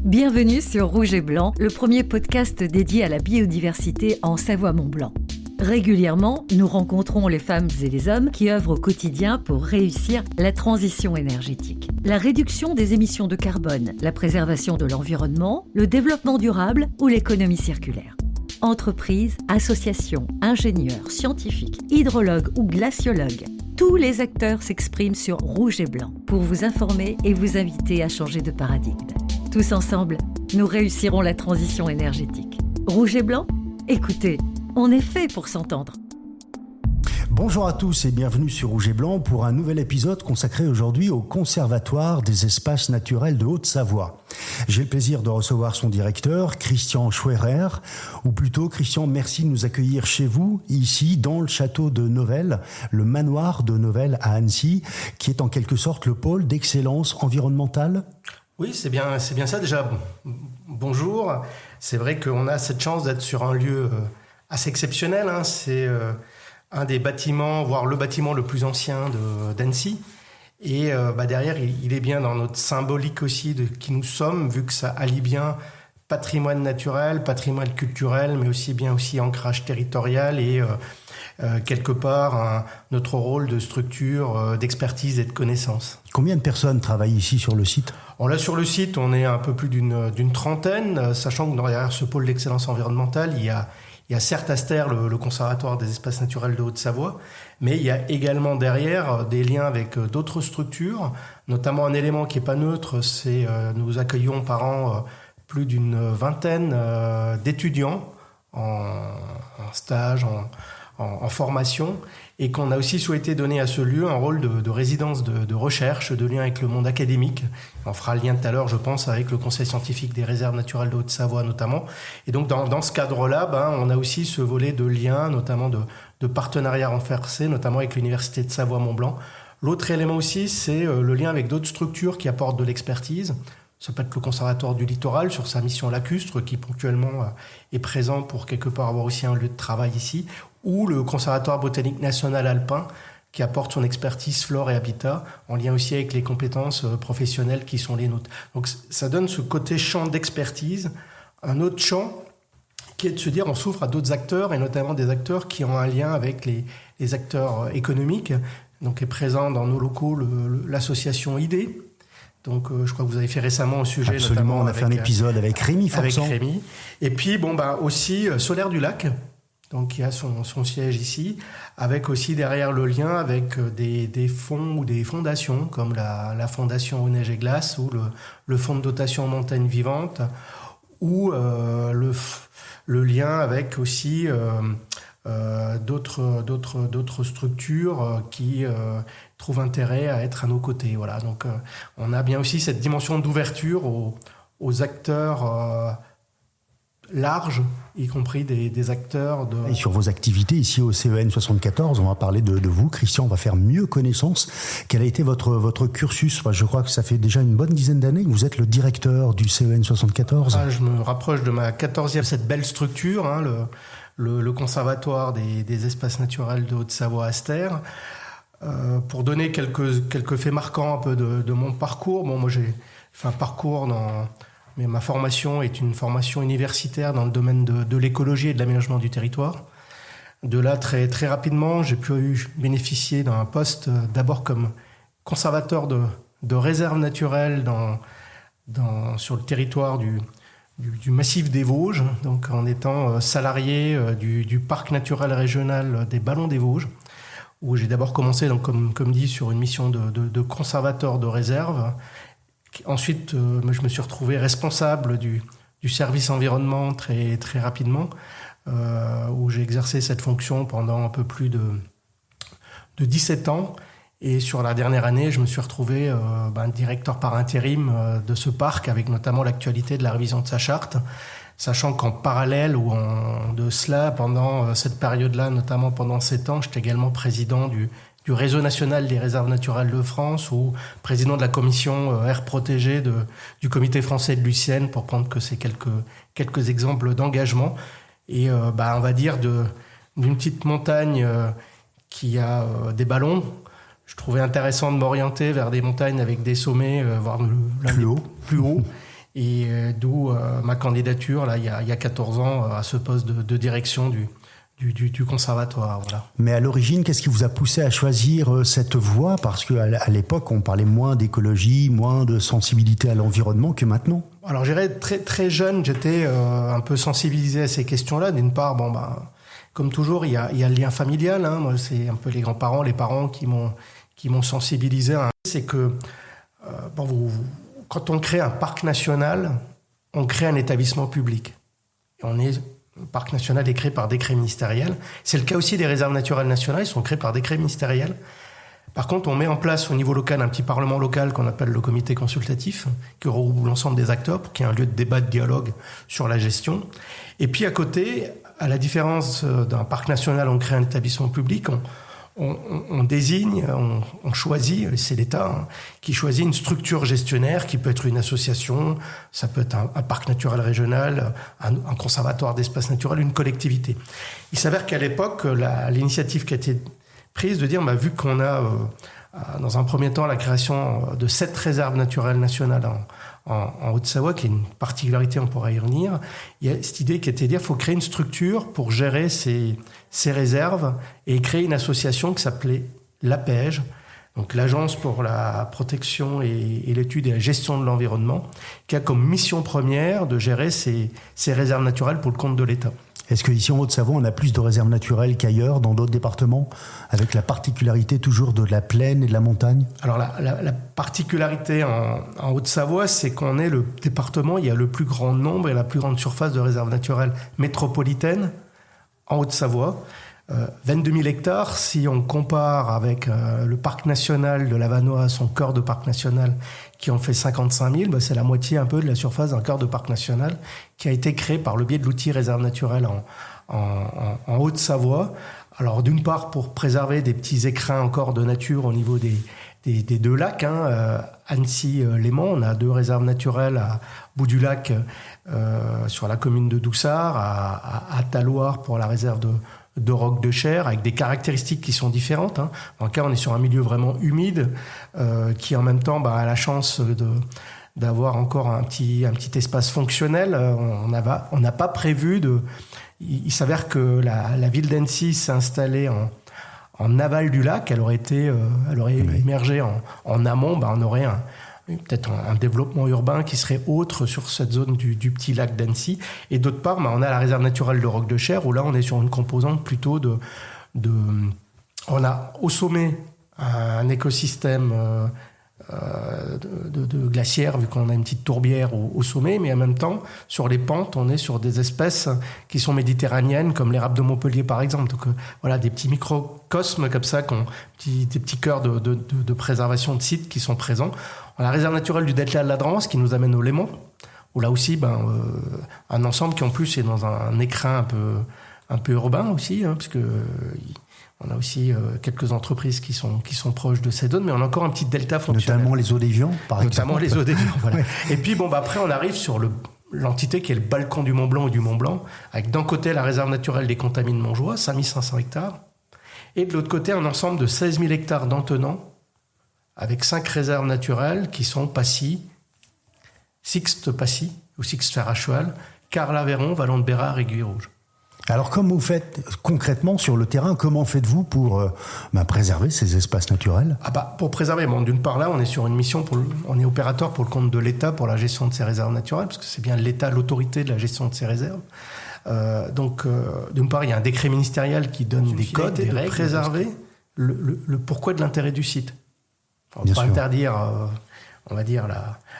Bienvenue sur Rouge et Blanc, le premier podcast dédié à la biodiversité en Savoie-Mont-Blanc. Régulièrement, nous rencontrons les femmes et les hommes qui œuvrent au quotidien pour réussir la transition énergétique. La réduction des émissions de carbone, la préservation de l'environnement, le développement durable ou l'économie circulaire. Entreprises, associations, ingénieurs, scientifiques, hydrologues ou glaciologues, tous les acteurs s'expriment sur Rouge et Blanc pour vous informer et vous inviter à changer de paradigme. Tous ensemble, nous réussirons la transition énergétique. Rouge et Blanc ? Écoutez, on est fait pour s'entendre. Bonjour à tous et bienvenue sur Rouge et Blanc pour un nouvel épisode consacré aujourd'hui au Conservatoire des espaces naturels de Haute-Savoie. J'ai le plaisir de recevoir son directeur, Christian Schwerer, ou plutôt Christian, merci de nous accueillir chez vous, ici dans le château de Novelle, le manoir de Novelle à Annecy, qui est en quelque sorte le pôle d'excellence environnementale. Oui, c'est bien ça déjà. Bonjour. C'est vrai qu'on a cette chance d'être sur un lieu assez exceptionnel. C'est un des bâtiments, voire le bâtiment le plus ancien d'Annecy. Et derrière, il est bien dans notre symbolique aussi de qui nous sommes, vu que ça allie bien patrimoine naturel, patrimoine culturel, mais aussi bien aussi ancrage territorial et quelque part notre rôle de structure d'expertise et de connaissance. Combien de personnes travaillent ici sur le site ? Là, sur le site, on est un peu plus d'une trentaine, sachant que derrière ce pôle d'excellence environnementale, il y a certes Aster, le Conservatoire des espaces naturels de Haute-Savoie, mais il y a également derrière des liens avec d'autres structures, notamment un élément qui n'est pas neutre, c'est nous accueillons par an plus d'une vingtaine d'étudiants en stage, en formation, et qu'on a aussi souhaité donner à ce lieu un rôle de résidence de recherche, de lien avec le monde académique. On fera le lien tout à l'heure, je pense, avec le Conseil scientifique des réserves naturelles de Haute-Savoie notamment. Et donc dans ce cadre-là, on a aussi ce volet de lien, notamment de partenariat renforcé, notamment avec l'Université de Savoie-Mont-Blanc. L'autre élément aussi, c'est le lien avec d'autres structures qui apportent de l'expertise. Ça peut être le Conservatoire du Littoral sur sa mission lacustre qui ponctuellement est présent pour quelque part avoir aussi un lieu de travail ici, ou le Conservatoire botanique national alpin qui apporte son expertise flore et habitat en lien aussi avec les compétences professionnelles qui sont les nôtres. Donc ça donne ce côté champ d'expertise, un autre champ qui est de se dire on s'ouvre à d'autres acteurs et notamment des acteurs qui ont un lien avec les acteurs économiques. Donc est présent dans nos locaux l'association ID. Donc, je crois que vous avez fait récemment au sujet. Absolument, on a fait un épisode avec Rémi Forçant. Avec Rémi. Et puis, aussi Solaire du Lac, donc qui a son siège ici, avec aussi derrière le lien avec des fonds ou des fondations, comme la Fondation Eau Neige et Glace, ou le Fonds de dotation montagne vivante, ou le lien avec aussi d'autres structures qui trouvent intérêt à être à nos côtés. Voilà. Donc, on a bien aussi cette dimension d'ouverture aux acteurs larges, y compris des acteurs de... Et sur vos activités ici au CEN 74, on va parler de vous, Christian, on va faire mieux connaissance. Quel a été votre cursus ? Je crois que ça fait déjà une bonne dizaine d'années que vous êtes le directeur du CEN 74. Je me rapproche de ma 14e, cette belle structure, le Conservatoire des espaces naturels de Haute-Savoie Aster. Pour donner quelques faits marquants un peu de mon parcours, moi j'ai fait un parcours mais ma formation est une formation universitaire dans le domaine de l'écologie et de l'aménagement du territoire. De là, très, très rapidement, j'ai pu bénéficier d'un poste d'abord comme conservateur de réserves naturelles sur le territoire du massif des Vosges, donc en étant salarié du parc naturel régional des Ballons des Vosges, où j'ai d'abord commencé, donc, comme dit, sur une mission de conservateur de réserve. Ensuite, je me suis retrouvé responsable du service environnement très, très rapidement, où j'ai exercé cette fonction pendant un peu plus de 17 ans. Et sur la dernière année, je me suis retrouvé directeur par intérim de ce parc, avec notamment l'actualité de la révision de sa charte, sachant qu'en parallèle de cela, pendant cette période-là, notamment pendant 7 ans, j'étais également président du Réseau national des réserves naturelles de France ou président de la commission air protégée du Comité français de l'UICN, pour prendre que ces quelques exemples d'engagement. Et on va dire d'une petite montagne qui a des ballons, je trouvais intéressant de m'orienter vers des montagnes avec des sommets, voire plus haut. d'où ma candidature là, il y a 14 ans à ce poste de direction du conservatoire. Voilà. Mais à l'origine, qu'est-ce qui vous a poussé à choisir cette voie? Parce qu'à l'époque, on parlait moins d'écologie, moins de sensibilité à l'environnement que maintenant. Alors, je dirais, très, très jeune, j'étais un peu sensibilisé à ces questions-là. D'une part, comme toujours, il y a le lien familial. Hein. Moi, c'est un peu les grands-parents, les parents qui m'ont sensibilisé. Hein. C'est que quand on crée un parc national, on crée un établissement public. Et le parc national est créé par décret ministériel. C'est le cas aussi des réserves naturelles nationales, ils sont créés par décret ministériel. Par contre, on met en place au niveau local un petit parlement local qu'on appelle le comité consultatif, qui regroupe l'ensemble des acteurs, pour qu'il y ait un lieu de débat, de dialogue sur la gestion. Et puis à côté, à la différence d'un parc national, on crée un établissement public, on désigne, on choisit, c'est l'État qui choisit une structure gestionnaire qui peut être une association, ça peut être un parc naturel régional, un conservatoire d'espaces naturels, une collectivité. Il s'avère qu'à l'époque, l'initiative qui a été prise de dire, vu qu'on a dans un premier temps la création de 7 réserves naturelles nationales en Haute-Savoie, qui est une particularité, on pourra y revenir. Il y a cette idée qui était de dire qu'il faut créer une structure pour gérer ces réserves et créer une association qui s'appelait l'APEJ, donc l'Agence pour la protection et l'étude et la gestion de l'environnement, qui a comme mission première de gérer ces réserves naturelles pour le compte de l'État. Est-ce qu'ici en Haute-Savoie, on a plus de réserves naturelles qu'ailleurs, dans d'autres départements, avec la particularité toujours de la plaine et de la montagne? Alors la particularité en Haute-Savoie, c'est qu'on est le département, il y a le plus grand nombre et la plus grande surface de réserves naturelles métropolitaines en Haute-Savoie. 22 000 hectares, si on compare avec le parc national de la Vanoise, son cœur de parc national, qui en fait 55 000, c'est la moitié un peu de la surface d'un cœur de parc national qui a été créé par le biais de l'outil réserve naturelle en Haute-Savoie. Alors d'une part pour préserver des petits écrins encore de nature au niveau des 2 lacs, Annecy-Léman, on a 2 réserves naturelles à bout du lac sur la commune de Doussard, à Talloires pour la réserve de Roc de Cher, avec des caractéristiques qui sont différentes. Dans le cas, on est sur un milieu vraiment humide, qui en même temps a la chance d'avoir encore un petit espace fonctionnel. On n'a pas prévu de... Il s'avère que la ville d'Annecy s'est installée en aval du lac. Elle aurait émergé en amont. On aurait peut-être un développement urbain qui serait autre sur cette zone du petit lac d'Annecy. Et d'autre part, on a la réserve naturelle de Roc de Cher, où là, on est sur une composante plutôt on a au sommet un écosystème de glaciaire, vu qu'on a une petite tourbière au sommet, mais en même temps, sur les pentes, on est sur des espèces qui sont méditerranéennes, comme l'érable de Montpellier, par exemple. Donc, voilà, des petits microcosmes comme ça, des petits cœurs de préservation de sites qui sont présents. On a la réserve naturelle du Delta de la Drance, qui nous amène au Léman, où là aussi, un ensemble qui en plus est dans un écrin un peu urbain aussi, puisque on a aussi quelques entreprises qui sont proches de ces zones, mais on a encore un petit delta fonctionnel. Notamment les eaux d'Évian, par exemple. Notamment les eaux d'Évian, voilà. Ouais. Et puis, après, on arrive sur l'entité qui est le balcon du Mont-Blanc ou du Mont-Blanc, avec d'un côté la réserve naturelle des Contamines Montjoie, 5500 hectares, et de l'autre côté un ensemble de 16 000 hectares d'Antenant, avec 5 réserves naturelles qui sont Passy, Sixte-Passy, ou Sixte-Fer à cheval, Carles-Aveyron, Vallon de Bérard et Guy-Rouge. Alors, comme vous faites concrètement sur le terrain, comment faites-vous pour préserver ces espaces naturels? Pour préserver, d'une part là, on est sur une mission, on est opérateur pour le compte de l'État pour la gestion de ces réserves naturelles, parce que c'est bien l'État, l'autorité de la gestion de ces réserves. D'une part, il y a un décret ministériel qui donne des codes, des règles, préserver le pourquoi de l'intérêt du site. On ne peut pas interdire, on va dire,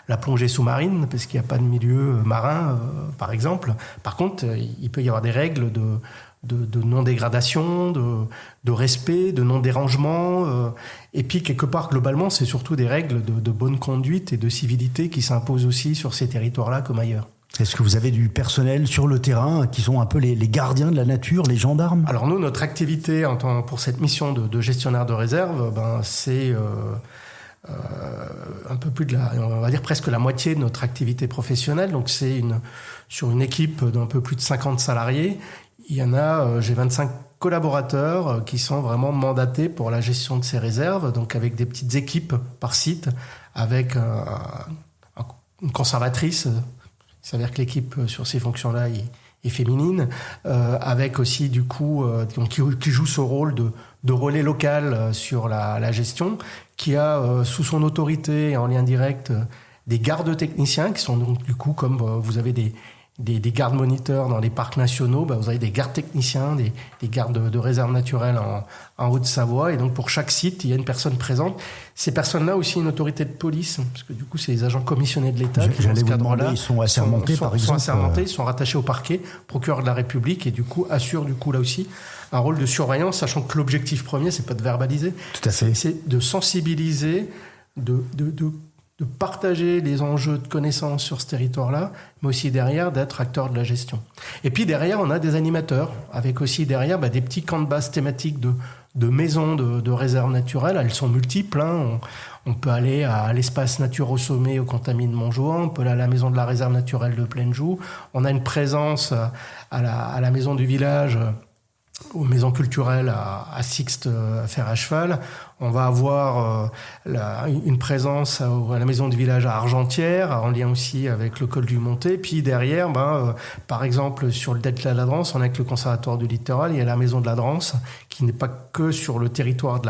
la plongée sous-marine, parce qu'il n'y a pas de milieu marin, par exemple. Par contre, il peut y avoir des règles de non-dégradation, de respect, de non-dérangement. Et puis, quelque part, globalement, c'est surtout des règles de bonne conduite et de civilité qui s'imposent aussi sur ces territoires-là comme ailleurs. Est-ce que vous avez du personnel sur le terrain qui sont un peu les gardiens de la nature, les gendarmes? Alors nous, notre activité pour cette mission de gestionnaire de réserve, c'est... un peu plus on va dire presque la moitié de notre activité professionnelle. Donc c'est sur une équipe d'un peu plus de 50 salariés, il y en a, j'ai 25 collaborateurs qui sont vraiment mandatés pour la gestion de ces réserves, donc avec des petites équipes par site, avec un une conservatrice. Il s'avère que l'équipe sur ces fonctions-là est féminine, avec aussi du coup qui joue ce rôle de relais local sur la gestion, qui a sous son autorité en lien direct des gardes techniciens qui sont donc du coup comme vous avez des gardes moniteurs dans les parcs nationaux, vous avez des gardes techniciens, des gardes de réserve naturelle en Haute-Savoie, et donc pour chaque site il y a une personne présente. Ces personnes-là aussi une autorité de police, parce que du coup c'est les agents commissionnés de l'État qui, dans ce cadre-là, ils sont assermentés par exemple. Sont assermentés, ils sont rattachés au parquet, procureur de la République, et du coup assurent du coup là aussi un rôle de surveillance, sachant que l'objectif premier c'est pas de verbaliser, tout à fait, c'est de sensibiliser, de partager les enjeux de connaissances sur ce territoire-là, mais aussi derrière d'être acteur de la gestion. Et puis derrière, on a des animateurs, avec aussi derrière des petits camps de base thématiques de maisons de réserve naturelle. Elles sont multiples. On peut aller à l'espace nature au sommet au Contamine de Montjoie, on peut aller à la maison de la réserve naturelle de Plaine-Joux. On a une présence à la maison du village, aux maisons culturelles à Sixte, à Fer à Cheval. On va avoir une présence à la maison du village à Argentière, en lien aussi avec le col du Montet. Puis derrière, par exemple, sur le delta de la Drance, on a avec le conservatoire du littoral, il y a la maison de la Drance, qui n'est pas que sur le territoire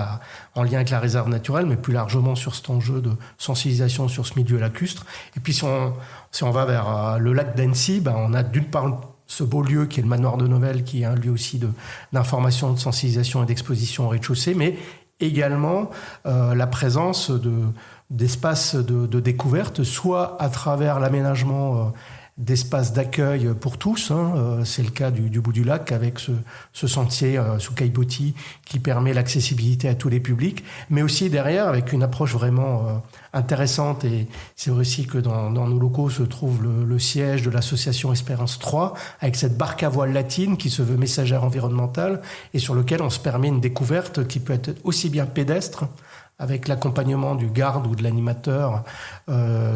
en lien avec la réserve naturelle, mais plus largement sur cet enjeu de sensibilisation sur ce milieu lacustre. Et puis si on va vers le lac d'Annecy, on a d'une part ce beau lieu qui est le manoir de Novelle, qui est un lieu aussi d'information, de sensibilisation et d'exposition au rez-de-chaussée, mais également la présence d'espaces de découverte, soit à travers l'aménagement d'espaces d'accueil pour tous. C'est le cas du bout du lac avec ce sentier sous caillebotis qui permet l'accessibilité à tous les publics, mais aussi derrière avec une approche vraiment intéressante. Et c'est vrai aussi que dans nos locaux se trouve le siège de l'association Espérance 3 avec cette barque à voile latine qui se veut messagère environnementale et sur lequel on se permet une découverte qui peut être aussi bien pédestre avec l'accompagnement du garde ou de l'animateur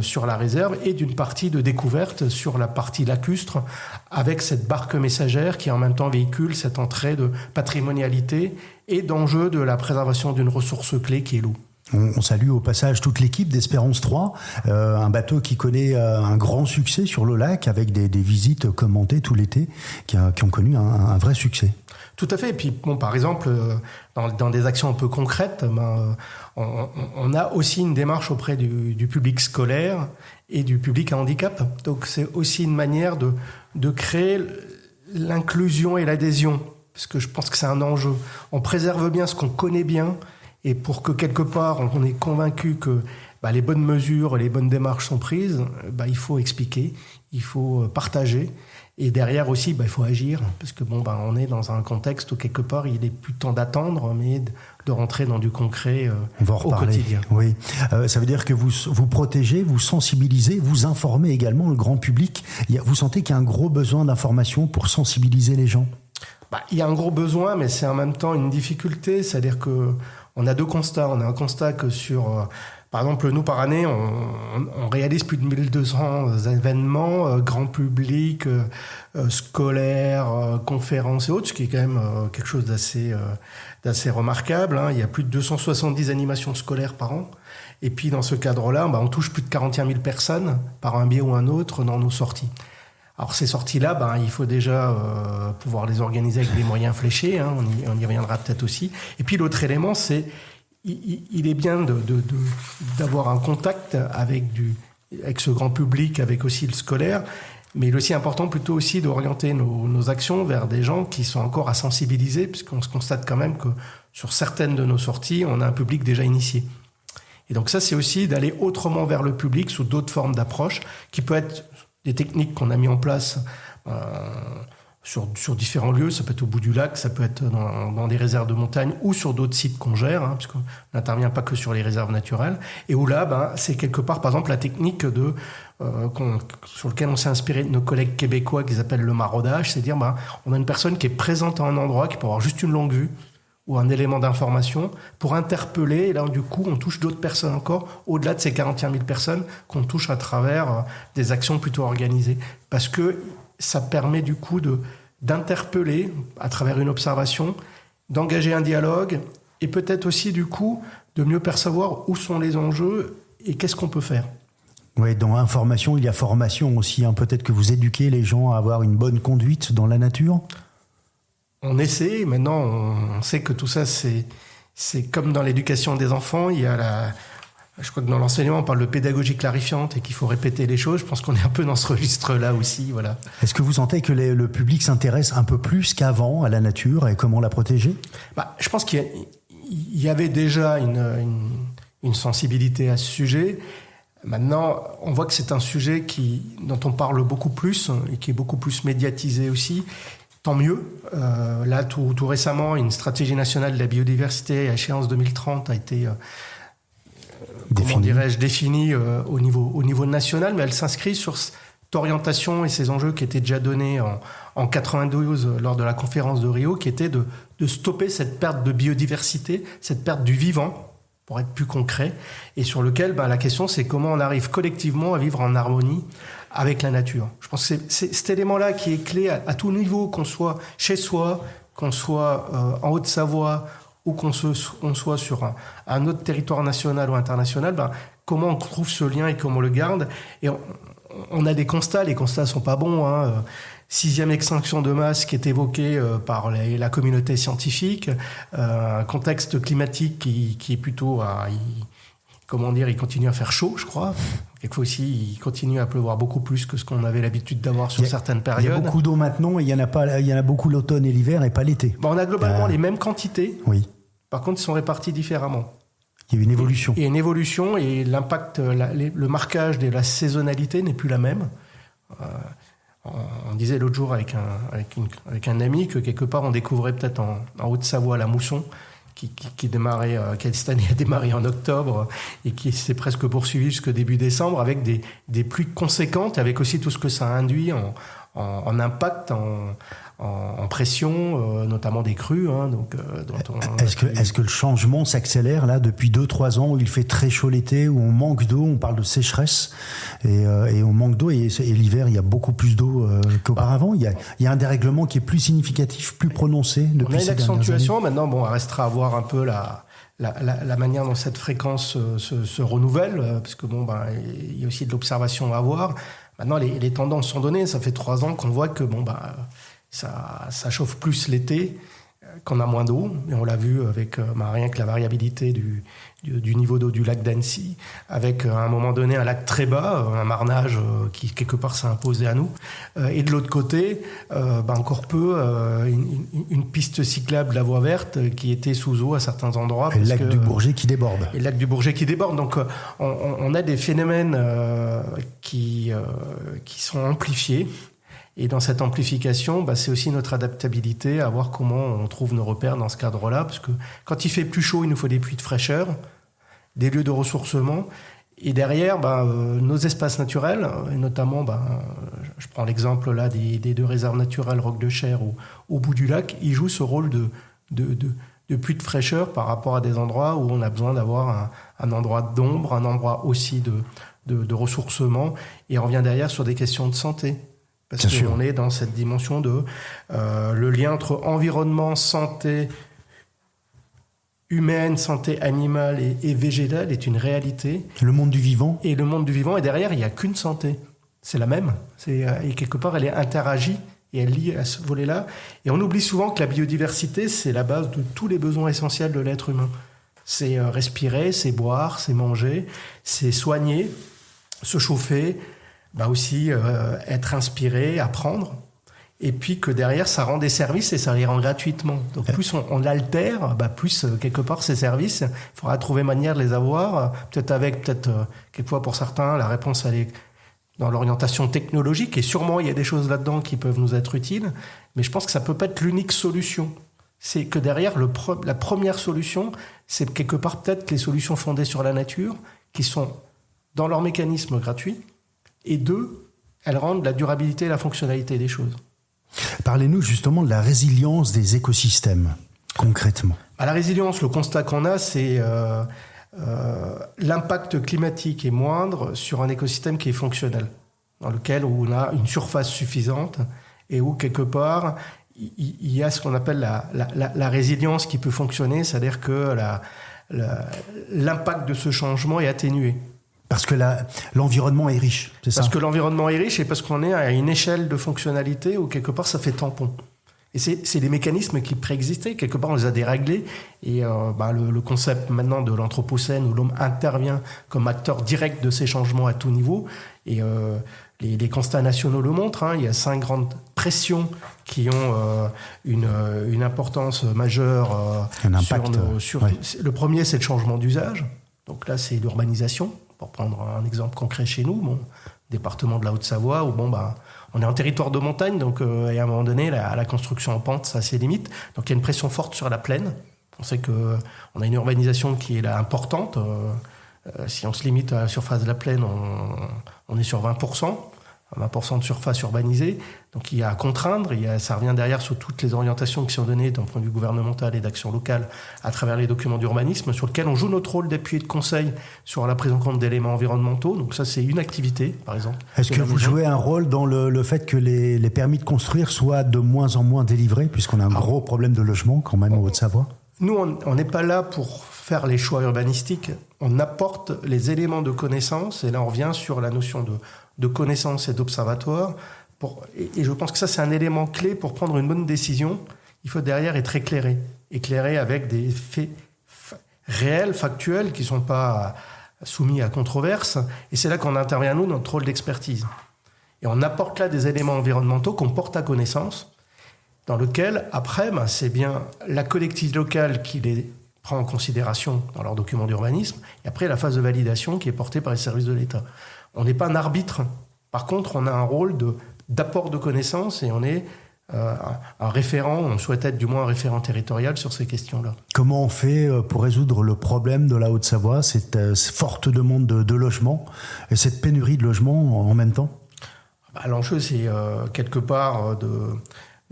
sur la réserve, et d'une partie de découverte sur la partie lacustre, avec cette barque messagère qui en même temps véhicule cette entrée de patrimonialité et d'enjeu de la préservation d'une ressource clé qui est l'eau. On salue au passage toute l'équipe d'Espérance 3, un bateau qui connaît un grand succès sur le lac, avec des visites commentées tout l'été, qui ont connu un vrai succès. Tout à fait. Et puis, par exemple, dans des actions un peu concrètes, on a aussi une démarche auprès du public scolaire et du public à handicap. Donc, c'est aussi une manière de créer l'inclusion et l'adhésion, parce que je pense que c'est un enjeu. On préserve bien ce qu'on connaît bien, et pour que quelque part on est convaincu que les bonnes mesures, les bonnes démarches sont prises, il faut expliquer, il faut partager. Et derrière aussi, il faut agir, parce que on est dans un contexte où quelque part il n'est plus temps d'attendre, mais de rentrer dans du concret au quotidien. Oui, ça veut dire que vous protégez, vous sensibilisez, vous informez également le grand public. Vous sentez qu'il y a un gros besoin d'information pour sensibiliser les gens ? Il y a un gros besoin, mais c'est en même temps une difficulté, c'est-à-dire que on a deux constats. On a un constat que par exemple, nous, par année, on réalise plus de 1200 événements, grand public, scolaires, conférences et autres, ce qui est quand même quelque chose d'assez remarquable. Il y a plus de 270 animations scolaires par an. Et puis, dans ce cadre-là, on touche plus de 41 000 personnes par un biais ou un autre dans nos sorties. Alors ces sorties-là, il faut déjà pouvoir les organiser avec des moyens fléchés, on y reviendra peut-être aussi. Et puis l'autre élément, c'est il est bien d'avoir un contact avec ce grand public, avec aussi le scolaire, mais il est aussi important plutôt aussi d'orienter nos actions vers des gens qui sont encore à sensibiliser, puisqu'on se constate quand même que sur certaines de nos sorties, on a un public déjà initié. Et donc ça, c'est aussi d'aller autrement vers le public sous d'autres formes d'approche, qui peut être des techniques qu'on a mis en place sur différents lieux. Ça peut être au bout du lac, ça peut être dans des réserves de montagne ou sur d'autres sites qu'on gère, parce qu'on n'intervient pas que sur les réserves naturelles. Et où là, c'est quelque part, par exemple, la technique sur laquelle on s'est inspiré de nos collègues québécois qui s'appelle le maraudage, c'est dire on a une personne qui est présente à un endroit, qui peut avoir juste une longue vue ou un élément d'information pour interpeller, et là du coup on touche d'autres personnes encore, au-delà de ces 41 000 personnes qu'on touche à travers des actions plutôt organisées, parce que ça permet du coup d'interpeller à travers une observation, d'engager un dialogue, et peut-être aussi du coup de mieux percevoir où sont les enjeux et qu'est-ce qu'on peut faire. Oui, dans information, il y a formation aussi. Peut-être que vous éduquez les gens à avoir une bonne conduite dans la nature. On essaie. Maintenant, on sait que tout ça, c'est comme dans l'éducation des enfants. Je crois que dans l'enseignement, on parle de pédagogie clarifiante et qu'il faut répéter les choses. Je pense qu'on est un peu dans ce registre-là aussi. Voilà. Est-ce que vous sentez que le public s'intéresse un peu plus qu'avant à la nature et comment la protéger ? Je pense qu'il y avait déjà une sensibilité à ce sujet. Maintenant, on voit que c'est un sujet dont on parle beaucoup plus et qui est beaucoup plus médiatisé aussi. Tant mieux. Là, tout récemment, une stratégie nationale de la biodiversité à échéance 2030 a été définie au niveau national, mais elle s'inscrit sur cette orientation et ces enjeux qui étaient déjà donnés en 92 lors de la conférence de Rio, qui était de stopper cette perte de biodiversité, cette perte du vivant, pour être plus concret, et sur lequel la question c'est comment on arrive collectivement à vivre en harmonie avec la nature. Je pense que c'est cet élément-là qui est clé à tout niveau, qu'on soit chez soi, qu'on soit en Haute-Savoie ou qu'on soit sur un autre territoire national ou international, comment on trouve ce lien et comment on le garde. Et on a des constats, les constats sont pas bons. 6e extinction de masse qui est évoquée par la communauté scientifique, un contexte climatique qui est plutôt... il continue à faire chaud, je crois. Quelquefois aussi, il continue à pleuvoir beaucoup plus que ce qu'on avait l'habitude d'avoir sur certaines périodes. Il y a beaucoup d'eau maintenant, et il y en a beaucoup l'automne et l'hiver, et pas l'été. On a globalement les mêmes quantités. Oui. Par contre, ils sont répartis différemment. Il y a une évolution. Il y a une évolution, et l'impact, le marquage de la saisonnalité n'est plus la même. On disait l'autre jour avec un ami que quelque part, on découvrait peut-être en Haute-Savoie la mousson, qui démarrait, qui cette année a démarré en octobre et qui s'est presque poursuivi jusqu'au début décembre, avec des pluies conséquentes, avec aussi tout ce que ça induit en impact, en pression, notamment des crues. Est-ce que le changement s'accélère là depuis 2-3 ans où il fait très chaud l'été, où on manque d'eau, on parle de sécheresse et on manque d'eau, et l'hiver il y a beaucoup plus d'eau qu'auparavant. Il y a un dérèglement qui est plus significatif, plus prononcé depuis ces dernières années. On a une accentuation. Maintenant, il restera à voir un peu la manière dont cette fréquence se renouvelle, parce que il y a aussi de l'observation à avoir. Maintenant, les tendances sont données. Ça fait 3 ans qu'on voit que ça chauffe plus l'été, qu'on a moins d'eau. Et on l'a vu avec rien que la variabilité du niveau d'eau du lac d'Annecy, avec à un moment donné un lac très bas, un marnage qui quelque part s'est imposé à nous. Et de l'autre côté, encore peu, une piste cyclable de la voie verte qui était sous eau à certains endroits. Et le lac du Bourget qui déborde. Et le lac du Bourget qui déborde. Donc on a des phénomènes qui sont amplifiés. Et dans cette amplification, c'est aussi notre adaptabilité à voir comment on trouve nos repères dans ce cadre-là. Parce que quand il fait plus chaud, il nous faut des puits de fraîcheur, des lieux de ressourcement. Et derrière, nos espaces naturels, et notamment, je prends l'exemple là des 2 réserves naturelles Roc de Cher au bout du lac, ils jouent ce rôle de puits de fraîcheur par rapport à des endroits où on a besoin d'avoir un endroit d'ombre, un endroit aussi de ressourcement. Et on revient derrière sur des questions de santé. Parce qu'on est dans cette dimension de le lien entre environnement, santé humaine, santé animale et végétale est une réalité. Le monde du vivant. Et le monde du vivant, et derrière, il n'y a qu'une santé. C'est la même. Et quelque part, elle est interagie et elle lie à ce volet-là. Et on oublie souvent que la biodiversité, c'est la base de tous les besoins essentiels de l'être humain. C'est respirer, c'est boire, c'est manger, c'est soigner, se chauffer, aussi être inspiré, apprendre, et puis que derrière ça rend des services et ça les rend gratuitement. Donc plus on l'altère, plus quelque part ces services, il faudra trouver manière de les avoir, peut-être quelquefois pour certains la réponse elle est dans l'orientation technologique, et sûrement il y a des choses là-dedans qui peuvent nous être utiles, mais je pense que ça peut pas être l'unique solution. C'est que derrière la première solution, c'est quelque part peut-être les solutions fondées sur la nature, qui sont dans leur mécanisme gratuit, et 2, elles rendent la durabilité et la fonctionnalité des choses. Parlez-nous justement de la résilience des écosystèmes, concrètement. La résilience, le constat qu'on a, c'est l'impact climatique est moindre sur un écosystème qui est fonctionnel, dans lequel on a une surface suffisante et où, quelque part, il y a ce qu'on appelle la résilience qui peut fonctionner, c'est-à-dire que l'impact de ce changement est atténué. Parce que l'environnement est riche, c'est ça ? Parce que l'environnement est riche et parce qu'on est à une échelle de fonctionnalité où quelque part ça fait tampon. Et c'est des mécanismes qui préexistaient, quelque part on les a déréglés, et le concept maintenant de l'anthropocène où l'homme intervient comme acteur direct de ces changements à tout niveau, et les constats nationaux le montrent, il y a 5 grandes pressions qui ont une importance majeure un impact, Le premier, c'est le changement d'usage, donc là c'est l'urbanisation, pour prendre un exemple concret chez nous, département de la Haute-Savoie, où on est en territoire de montagne, donc à un moment donné, la construction en pente, ça a ses limites. Donc il y a une pression forte sur la plaine. On sait qu'on a une urbanisation qui est là importante. Si on se limite à la surface de la plaine, on est sur 20%. 20% de surface urbanisée. Donc il y a à contraindre, ça revient derrière sur toutes les orientations qui sont données d'un point de vue gouvernemental et d'action locale à travers les documents d'urbanisme sur lesquels on joue notre rôle d'appui et de conseil sur la prise en compte d'éléments environnementaux. Donc ça, c'est une activité, par exemple. Est-ce que vous jouez un rôle dans le fait que les permis de construire soient de moins en moins délivrés, puisqu'on a un gros problème de logement quand même en Haute-Savoie ? Nous, on n'est pas là pour faire les choix urbanistiques. On apporte les éléments de connaissance, et là on revient sur la notion de connaissance et d'observatoire. Et je pense que ça, c'est un élément clé pour prendre une bonne décision. Il faut derrière être éclairé avec des faits réels, factuels, qui ne sont pas soumis à controverse. Et c'est là qu'on intervient, nous, notre rôle d'expertise. Et on apporte là des éléments environnementaux qu'on porte à connaissance, dans lequel, après, c'est bien la collectivité locale qui les prend en considération dans leurs documents d'urbanisme, et après la phase de validation qui est portée par les services de l'État. On n'est pas un arbitre. Par contre, on a un rôle d'apport de connaissances, et on est un référent, on souhaite être du moins un référent territorial sur ces questions-là. Comment on fait pour résoudre le problème de la Haute-Savoie, cette forte demande de logement et cette pénurie de logement en même temps ? L'enjeu, c'est quelque part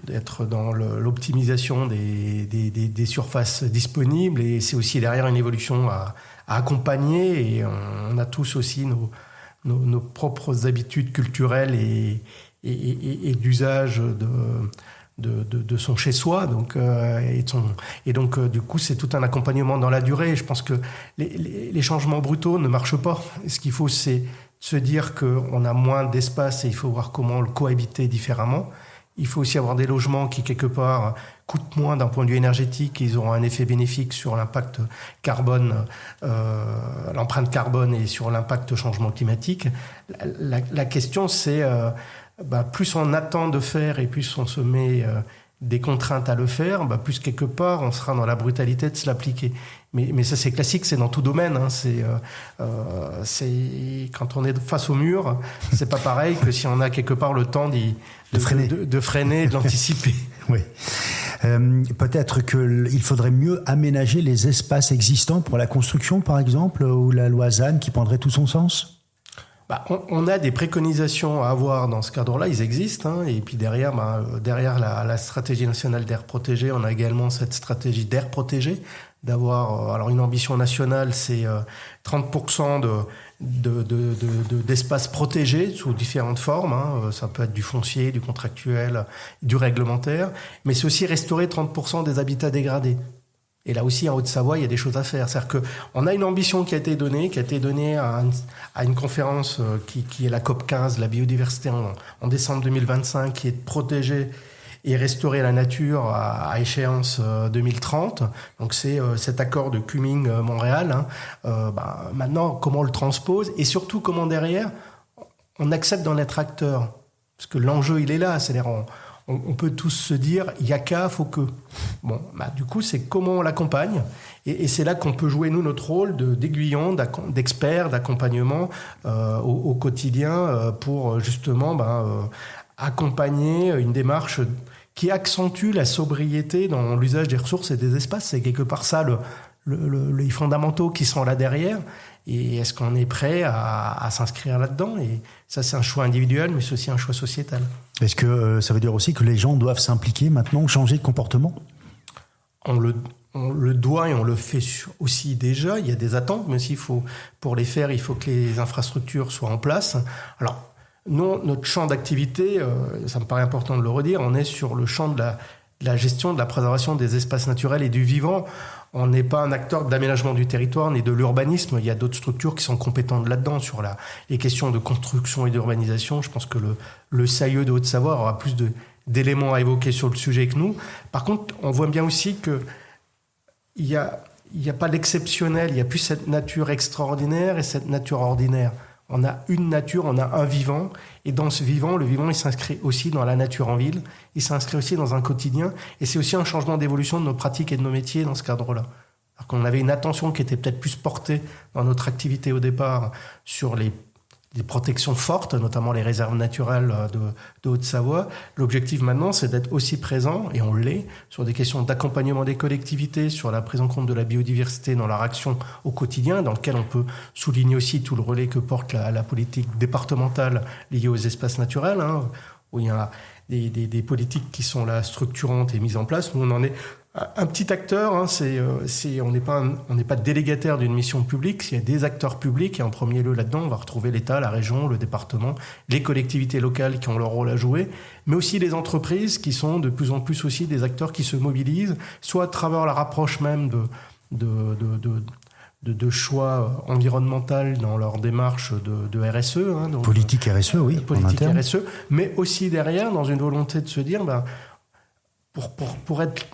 d'être dans l'optimisation des surfaces disponibles, et c'est aussi derrière une évolution à accompagner, et on a tous aussi nos propres habitudes culturelles et d'usage de son chez-soi, donc, et donc du coup c'est tout un accompagnement dans la durée. Je pense que les changements brutaux ne marchent pas. Ce qu'il faut, c'est se dire qu'on a moins d'espace et il faut voir comment le cohabiter différemment. Il faut aussi avoir des logements qui, quelque part, coûtent moins d'un point de vue énergétique. Ils auront un effet bénéfique sur l'impact carbone, l'empreinte carbone, et sur l'impact changement climatique. La question, c'est plus on attend de faire et plus on se met des contraintes à le faire, plus quelque part on sera dans la brutalité de se l'appliquer. Mais ça, c'est classique, c'est dans tout domaine. C'est quand on est face au mur, c'est pas pareil que si on a quelque part le temps de freiner, de l'anticiper. Oui. Peut-être qu'il faudrait mieux aménager les espaces existants pour la construction, par exemple, ou la loi ZAN qui prendrait tout son sens ? On a des préconisations à avoir dans ce cadre-là, ils existent, et puis derrière la stratégie nationale d'air protégé, on a également cette stratégie d'air protégé, d'avoir alors une ambition nationale, c'est 30% d'espaces protégés sous différentes formes, ça peut être du foncier, du contractuel, du réglementaire, mais c'est aussi restaurer 30% des habitats dégradés. Et là aussi, en Haute-Savoie, il y a des choses à faire. C'est-à-dire qu'on a une ambition qui a été donnée à une conférence qui est la COP15, la biodiversité en décembre 2025, qui est de protéger et restaurer la nature à échéance 2030. Donc c'est cet accord de Kunming-Montréal. Maintenant, comment on le transpose, et surtout comment derrière, on accepte d'en être acteur. Parce que l'enjeu, il est là. C'est-à-dire on peut tous se dire, il n'y a qu'à, faut que. Du coup, c'est comment on l'accompagne. Et c'est là qu'on peut jouer, nous, notre rôle d'aiguillon, d'expert, d'accompagnement au quotidien pour justement accompagner une démarche qui accentue la sobriété dans l'usage des ressources et des espaces. C'est quelque part ça, les fondamentaux qui sont là derrière. Et est-ce qu'on est prêt à s'inscrire là-dedans ? Et ça, c'est un choix individuel, mais c'est aussi un choix sociétal. Est-ce que ça veut dire aussi que les gens doivent s'impliquer maintenant, changer de comportement ? On le doit et on le fait aussi déjà. Il y a des attentes, mais aussi pour les faire, il faut que les infrastructures soient en place. Alors, nous, notre champ d'activité, ça me paraît important de le redire, on est sur le champ de la gestion de la préservation des espaces naturels et du vivant. On n'est pas un acteur d'aménagement du territoire ni de l'urbanisme. Il y a d'autres structures qui sont compétentes là-dedans sur les questions de construction et d'urbanisation. Je pense que le CAIE de Haute-Savoie aura plus d'éléments à évoquer sur le sujet que nous. Par contre, on voit bien aussi qu'il n'y a pas l'exceptionnel, il n'y a plus cette nature extraordinaire et cette nature ordinaire. On a une nature, on a un vivant, et dans ce vivant, le vivant, il s'inscrit aussi dans la nature en ville, il s'inscrit aussi dans un quotidien, et c'est aussi un changement d'évolution de nos pratiques et de nos métiers dans ce cadre-là. Alors qu'on avait une attention qui était peut-être plus portée dans notre activité au départ sur les protections fortes, notamment les réserves naturelles de Haute-Savoie. L'objectif maintenant, c'est d'être aussi présent, et on l'est, sur des questions d'accompagnement des collectivités, sur la prise en compte de la biodiversité dans leur action au quotidien, dans lequel on peut souligner aussi tout le relais que porte la politique départementale liée aux espaces naturels, où il y a des politiques qui sont là structurantes et mises en place. Nous, on en est un petit acteur, on n'est pas délégataire d'une mission publique, il y a des acteurs publics, et en premier lieu là-dedans, on va retrouver l'État, la région, le département, les collectivités locales qui ont leur rôle à jouer, mais aussi les entreprises qui sont de plus en plus aussi des acteurs qui se mobilisent, soit à travers la rapproche même de choix environnemental dans leur démarche de RSE. Donc, politique RSE, oui. Politique RSE, mais aussi derrière, dans une volonté de se dire, pour être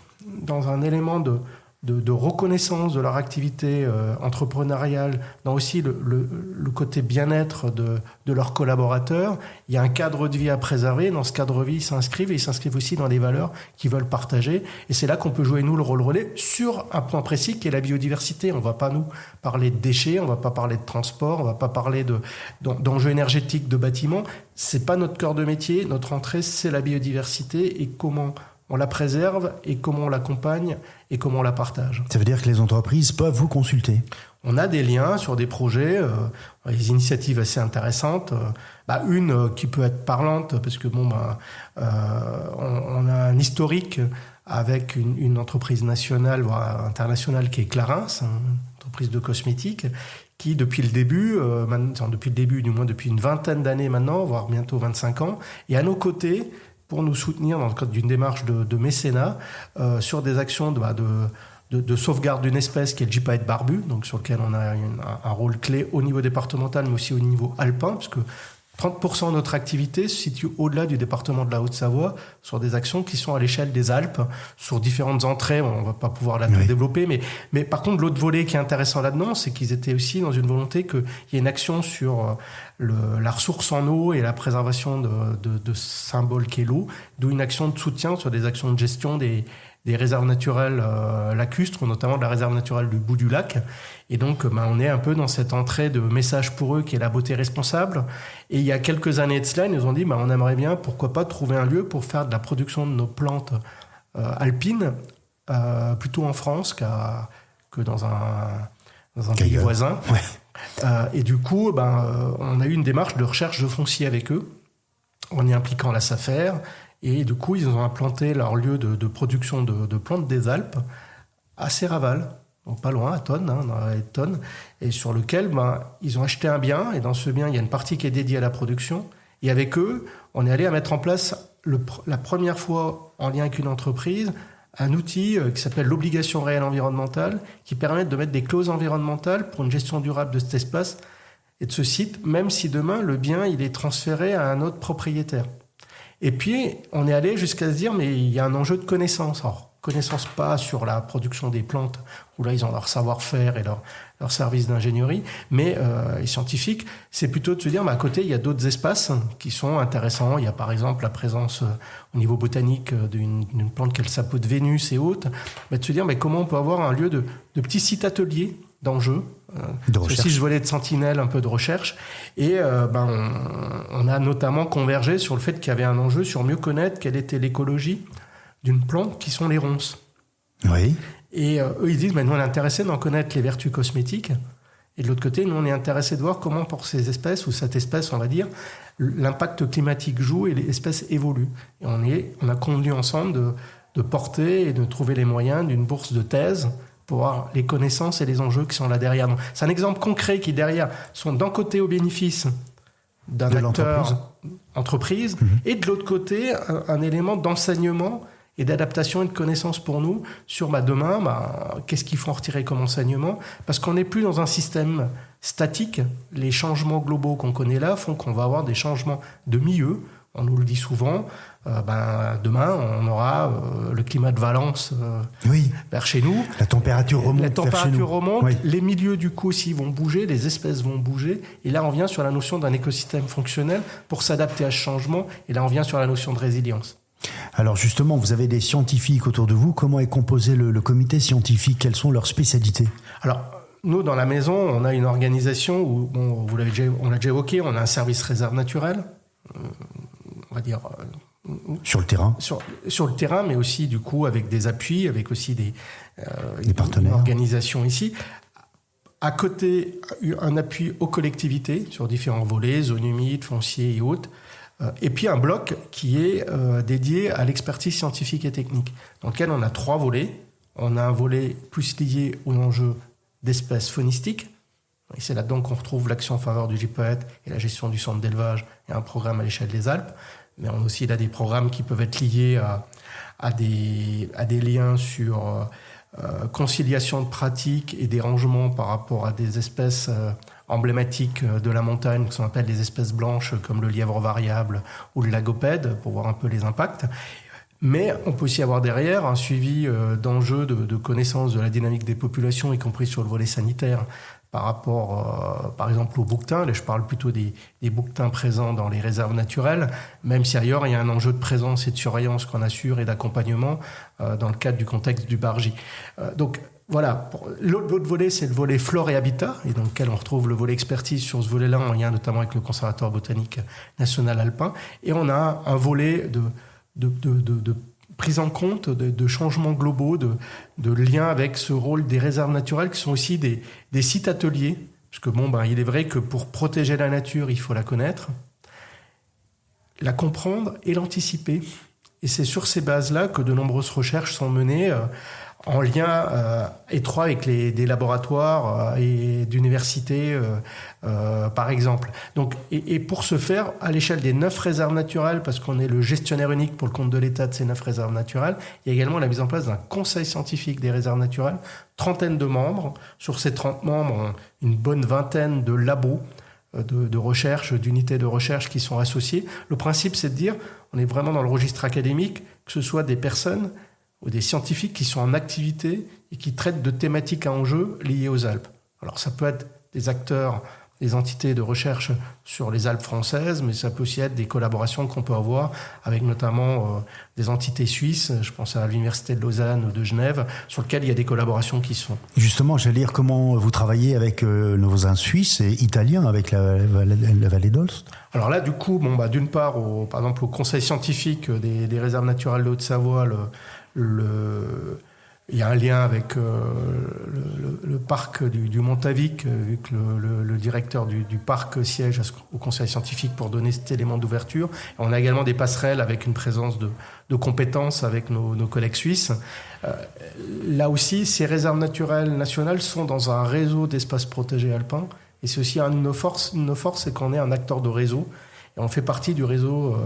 dans un élément de reconnaissance de leur activité entrepreneuriale, dans aussi le côté bien-être de leurs collaborateurs, il y a un cadre de vie à préserver. Dans ce cadre de vie, ils s'inscrivent aussi dans des valeurs qu'ils veulent partager. Et c'est là qu'on peut jouer, nous, le rôle relais sur un point précis qui est la biodiversité. On ne va pas nous parler de déchets, on ne va pas parler de transport, on ne va pas parler d'enjeux énergétiques, de bâtiments. Ce n'est pas notre cœur de métier. Notre entrée, c'est la biodiversité et comment on la préserve et comment on l'accompagne et comment on la partage. Ça veut dire que les entreprises peuvent vous consulter? On a des liens sur des projets, des initiatives assez intéressantes. Une qui peut être parlante, parce que on a un historique avec une entreprise nationale, voire internationale, qui est Clarins, une entreprise de cosmétiques, qui depuis le début, du moins depuis une vingtaine d'années maintenant, voire bientôt 25 ans, est à nos côtés pour nous soutenir dans le cadre d'une démarche de mécénat sur des actions de sauvegarde d'une espèce qui est le gypaète barbu, donc sur lequel on a un rôle clé au niveau départemental, mais aussi au niveau alpin, parce que 30% de notre activité se situe au-delà du département de la Haute-Savoie sur des actions qui sont à l'échelle des Alpes, sur différentes entrées. On ne va pas pouvoir tout développer, mais par contre, l'autre volet qui est intéressant là-dedans, c'est qu'ils étaient aussi dans une volonté qu'il y ait une action sur la ressource en eau et la préservation de ce symbole qu'est l'eau, d'où une action de soutien sur des actions de gestion des réserves naturelles lacustres, notamment de la réserve naturelle du bout du lac. Et donc, on est un peu dans cette entrée de message pour eux qui est la beauté responsable. Et il y a quelques années de cela, ils nous ont dit, on aimerait bien, pourquoi pas, trouver un lieu pour faire de la production de nos plantes alpines, plutôt en France que dans un pays voisin. Ouais. Et du coup, on a eu une démarche de recherche de foncier avec eux, en y impliquant la SAFER. Et du coup, ils ont implanté leur lieu de production de plantes des Alpes à Serraval, donc pas loin, à Tonnes, dans la Tonnes, et sur lequel ils ont acheté un bien, et dans ce bien, il y a une partie qui est dédiée à la production. Et avec eux, on est allé à mettre en place, la première fois en lien avec une entreprise, un outil qui s'appelle l'obligation réelle environnementale, qui permet de mettre des clauses environnementales pour une gestion durable de cet espace et de ce site, même si demain, le bien il est transféré à un autre propriétaire. Et puis, on est allé jusqu'à se dire, mais il y a un enjeu de connaissance. Alors, connaissance pas sur la production des plantes, où là, ils ont leur savoir-faire et leur service d'ingénierie, mais les scientifiques, c'est plutôt de se dire, à côté, il y a d'autres espaces qui sont intéressants. Il y a par exemple la présence au niveau botanique d'une plante qui est le sapot de Vénus et autres. Mais de se dire, comment on peut avoir un lieu de petits sites ateliers d'enjeux, aussi ce volet de sentinelle, un peu de recherche, et on a notamment convergé sur le fait qu'il y avait un enjeu sur mieux connaître quelle était l'écologie d'une plante qui sont les ronces. Oui. Et eux, ils disent, nous on est intéressés d'en connaître les vertus cosmétiques, et de l'autre côté, nous on est intéressés de voir comment pour ces espèces, ou cette espèce, on va dire, l'impact climatique joue et l'espèce évolue. Et on a convenu ensemble de porter et de trouver les moyens d'une bourse de thèse pour avoir les connaissances et les enjeux qui sont là derrière. Donc, c'est un exemple concret qui, derrière, sont d'un côté au bénéfice d'un acteur entreprise, et de l'autre côté, un élément d'enseignement et d'adaptation et de connaissances pour nous sur demain, qu'est-ce qu'il faut en retirer comme enseignement, parce qu'on n'est plus dans un système statique. Les changements globaux qu'on connaît là font qu'on va avoir des changements de milieu. On nous le dit souvent, demain on aura le climat de Valence vers chez nous. La température remonte. Oui. Les milieux du coup aussi vont bouger, les espèces vont bouger. Et là on vient sur la notion d'un écosystème fonctionnel pour s'adapter à ce changement. Et là on vient sur la notion de résilience. Alors justement, vous avez des scientifiques autour de vous. Comment est composé le comité scientifique ? Quelles sont leurs spécialités ? Alors, nous, dans la maison, on a une organisation où, on l'a déjà évoqué, on a un service réserve naturelle, on va dire... sur le terrain. Sur le terrain, mais aussi du coup avec des appuis, avec aussi des partenaires. Une organisation ici. À côté, un appui aux collectivités sur différents volets, zones humides, fonciers et autres. Et puis un bloc qui est dédié à l'expertise scientifique et technique, dans lequel on a 3 volets. On a un volet plus lié aux enjeux d'espèces faunistiques. Et c'est là-dedans qu'on retrouve l'action en faveur du GIPAET et la gestion du centre d'élevage et un programme à l'échelle des Alpes. Mais on a aussi là des programmes qui peuvent être liés à des liens sur conciliation de pratiques et des rangements par rapport à des espèces emblématiques de la montagne, qui appelle des espèces blanches comme le lièvre variable ou le lagopède, pour voir un peu les impacts. Mais on peut aussi avoir derrière un suivi d'enjeux de connaissance de la dynamique des populations, y compris sur le volet sanitaire, par rapport, par exemple, aux bouquetins. Là, je parle plutôt des bouquetins présents dans les réserves naturelles, même si ailleurs, il y a un enjeu de présence et de surveillance qu'on assure et d'accompagnement dans le cadre du contexte du Bargy. Donc, voilà. L'autre volet, c'est le volet flore et habitat, et dans lequel on retrouve le volet expertise sur ce volet-là, en lien notamment avec le Conservatoire botanique national alpin. Et on a un volet de prise en compte de changements globaux, de liens avec ce rôle des réserves naturelles qui sont aussi des sites ateliers. Parce que il est vrai que pour protéger la nature, il faut la connaître, la comprendre et l'anticiper. Et c'est sur ces bases-là que de nombreuses recherches sont menées en lien étroit avec des laboratoires et d'universités, par exemple. Donc, et pour ce faire, à l'échelle des 9 réserves naturelles, parce qu'on est le gestionnaire unique pour le compte de l'État de ces 9 réserves naturelles, il y a également la mise en place d'un conseil scientifique des réserves naturelles, 30 de membres. Sur ces 30 membres, une bonne vingtaine de labos de recherche, d'unités de recherche qui sont associés. Le principe, c'est de dire, on est vraiment dans le registre académique, que ce soit des personnes ou des scientifiques qui sont en activité et qui traitent de thématiques à enjeu liées aux Alpes. Alors ça peut être des acteurs, des entités de recherche sur les Alpes françaises, mais ça peut aussi être des collaborations qu'on peut avoir avec notamment des entités suisses, je pense à l'Université de Lausanne ou de Genève, sur lesquelles il y a des collaborations qui se font. Justement, j'allais dire comment vous travaillez avec nos voisins suisses et italiens, avec la vallée d'Aoste. Alors là, du coup, d'une part, par exemple, au conseil scientifique des réserves naturelles de Haute-Savoie, il y a un lien avec le parc du Montavic, vu que le directeur du parc siège au conseil scientifique pour donner cet élément d'ouverture. Et on a également des passerelles avec une présence de compétences avec nos collègues suisses. Là aussi, ces réserves naturelles nationales sont dans un réseau d'espaces protégés alpins. Et c'est aussi une de nos forces, c'est qu'on est un acteur de réseau. Et on fait partie du réseau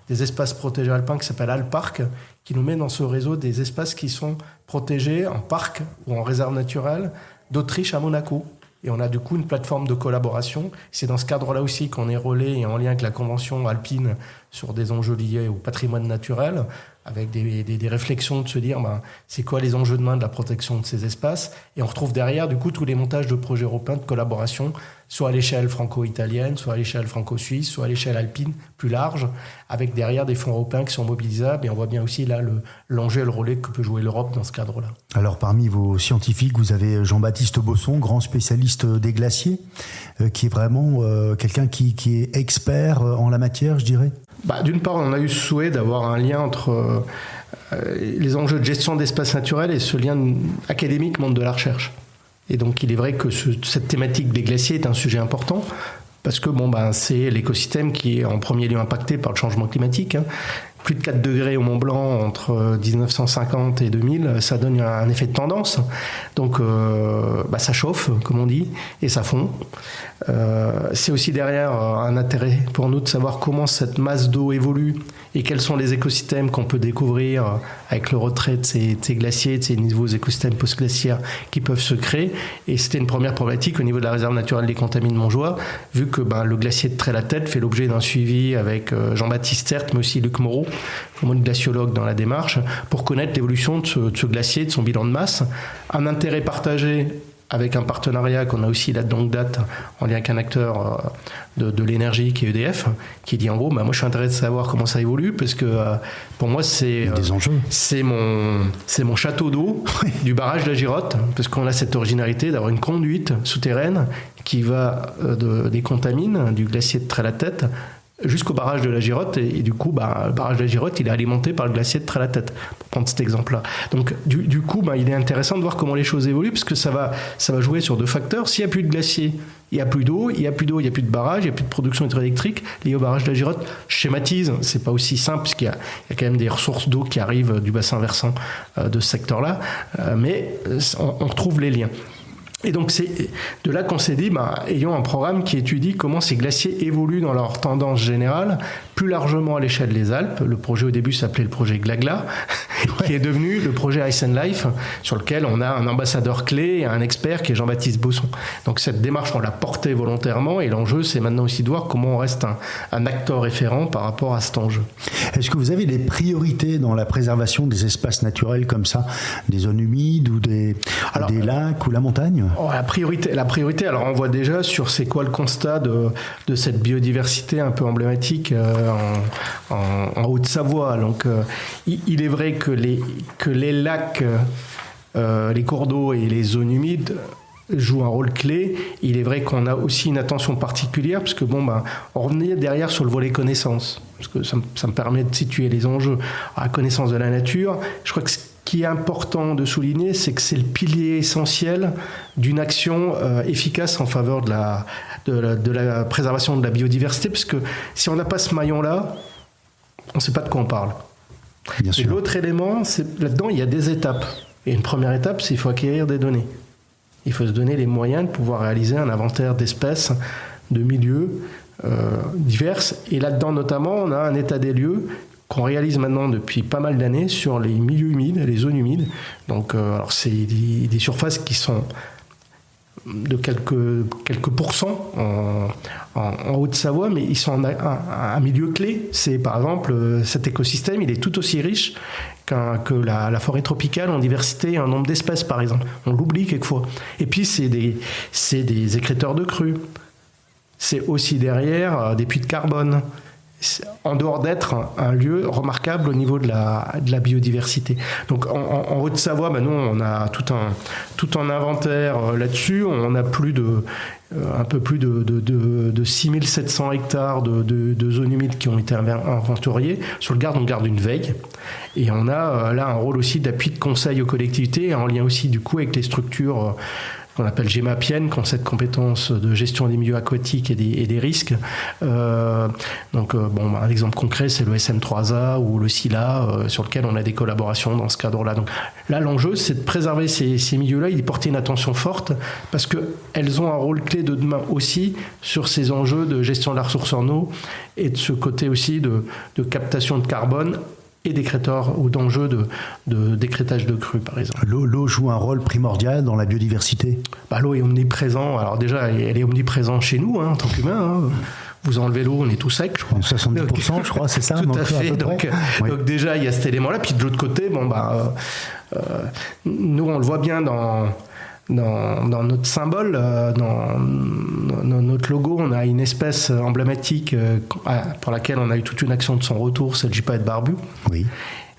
des espaces protégés alpins qui s'appelle Alparc, qui nous met dans ce réseau des espaces qui sont protégés en parc ou en réserve naturelle d'Autriche à Monaco. Et on a du coup une plateforme de collaboration. C'est dans ce cadre-là aussi qu'on est relais et en lien avec la Convention alpine sur des enjeux liés au patrimoine naturel, avec des réflexions de se dire c'est quoi les enjeux demain de la protection de ces espaces. Et on retrouve derrière du coup tous les montages de projets européens de collaboration, soit à l'échelle franco-italienne, soit à l'échelle franco-suisse, soit à l'échelle alpine plus large, avec derrière des fonds européens qui sont mobilisables. Et on voit bien aussi là l'enjeu et le relais que peut jouer l'Europe dans ce cadre-là. Alors parmi vos scientifiques, vous avez Jean-Baptiste Bosson, grand spécialiste des glaciers, qui est vraiment quelqu'un qui est expert en la matière, je dirais. D'une part, on a eu ce souhait d'avoir un lien entre les enjeux de gestion d'espaces naturels et ce lien académique monde de la recherche. Et donc, il est vrai que cette thématique des glaciers est un sujet important parce que c'est l'écosystème qui est en premier lieu impacté par le changement climatique, plus de 4 degrés au Mont Blanc entre 1950 et 2000, ça donne un effet de tendance. Donc ça chauffe, comme on dit, et ça fond. C'est aussi derrière un intérêt pour nous de savoir comment cette masse d'eau évolue et quels sont les écosystèmes qu'on peut découvrir avec le retrait de ces glaciers, de ces nouveaux écosystèmes post-glaciaires qui peuvent se créer. Et c'était une première problématique au niveau de la réserve naturelle des Contamines de Montjoie, vu que le glacier de Trait-la-Tête fait l'objet d'un suivi avec Jean-Baptiste Certes, mais aussi Luc Moreau, comme glaciologue dans la démarche, pour connaître l'évolution de ce glacier, de son bilan de masse. Un intérêt partagé avec un partenariat qu'on a aussi là de longue date en lien avec un acteur de l'énergie qui est EDF, qui dit en gros, moi je suis intéressé de savoir comment ça évolue parce que pour moi c'est mon château d'eau du barrage de la Girotte, parce qu'on a cette originalité d'avoir une conduite souterraine qui va des Contamines, du glacier de Trait-la-Tête, jusqu'au barrage de la Girotte, et du coup le barrage de la Girotte il est alimenté par le glacier de Trait-la-Tête, pour prendre cet exemple là. Donc du coup il est intéressant de voir comment les choses évoluent, parce que ça va jouer sur 2 facteurs. S'il n'y a plus de glacier, il n'y a plus d'eau, il n'y a plus de barrage, il n'y a plus de production hydroélectrique liée au barrage de la Girotte. Je schématise, c'est pas aussi simple puisqu'il y a quand même des ressources d'eau qui arrivent du bassin versant de ce secteur là, mais on retrouve les liens. Et donc c'est de là qu'on s'est dit, ayons un programme qui étudie comment ces glaciers évoluent dans leur tendance générale, plus largement à l'échelle des Alpes. Le projet au début s'appelait le projet Glagla, qui est devenu le projet Ice and Life, sur lequel on a un ambassadeur clé et un expert qui est Jean-Baptiste Bosson. Donc cette démarche, on l'a portée volontairement, et l'enjeu, c'est maintenant aussi de voir comment on reste un acteur référent par rapport à cet enjeu. Est-ce que vous avez des priorités dans la préservation des espaces naturels comme ça, des zones humides ou des lacs ou la montagne ? La priorité, alors on voit déjà sur c'est quoi le constat de cette biodiversité un peu emblématique en Haute-Savoie. Donc il est vrai que les lacs, les cours d'eau et les zones humides jouent un rôle clé. Il est vrai qu'on a aussi une attention particulière, parce que on revenait derrière sur le volet connaissance, parce que ça me permet de situer les enjeux. La connaissance de la nature, je crois que ce qui est important de souligner, c'est que c'est le pilier essentiel d'une action efficace en faveur de la préservation de la biodiversité, parce que si on n'a pas ce maillon-là, on ne sait pas de quoi on parle. Bien sûr. Et l'autre élément, c'est là-dedans, il y a des étapes. Et une première étape, c'est qu'il faut acquérir des données. Il faut se donner les moyens de pouvoir réaliser un inventaire d'espèces, de milieux divers. Et là-dedans, notamment, on a un état des lieux qu'on réalise maintenant depuis pas mal d'années sur les milieux humides, les zones humides. Donc, alors c'est des surfaces qui sont de quelques pourcents en Haute-Savoie, mais ils sont un milieu clé. C'est par exemple cet écosystème, il est tout aussi riche que la forêt tropicale en diversité et en nombre d'espèces, par exemple. On l'oublie quelquefois. Et puis c'est des écrêteurs de crues. C'est aussi derrière des puits de carbone. En dehors d'être un lieu remarquable au niveau de la biodiversité. Donc en Haute-Savoie, nous on a tout un inventaire là-dessus. On a un peu plus de 6700 hectares de zones humides qui ont été inventoriées. Sur le Gard, on garde une veille. Et on a là un rôle aussi d'appui de conseil aux collectivités, en lien aussi du coup avec les structures qu'on appelle GEMAPIEN, qui ont cette compétence de gestion des milieux aquatiques et des risques. Un exemple concret, c'est le SM3A ou le SILA, sur lequel on a des collaborations dans ce cadre-là. Donc là, l'enjeu, c'est de préserver ces milieux-là et d'y porter une attention forte, parce qu'elles ont un rôle clé de demain aussi sur ces enjeux de gestion de la ressource en eau et de ce côté aussi de captation de carbone et d'écrêteurs ou d'enjeux d'écrêtage de crues, par exemple. L'eau joue un rôle primordial dans la biodiversité. L'eau est omniprésente. Alors déjà, elle est omniprésente chez nous, en tant qu'humains. Vous enlevez l'eau, on est tout sec, je crois. 70%, je crois, c'est ça. Tout à fait. Donc déjà, il y a cet élément-là. Puis de l'autre côté, nous, on le voit bien dans notre symbole, dans notre logo, on a une espèce emblématique pour laquelle on a eu toute une action de son retour, c'est le gypaète barbu. Oui.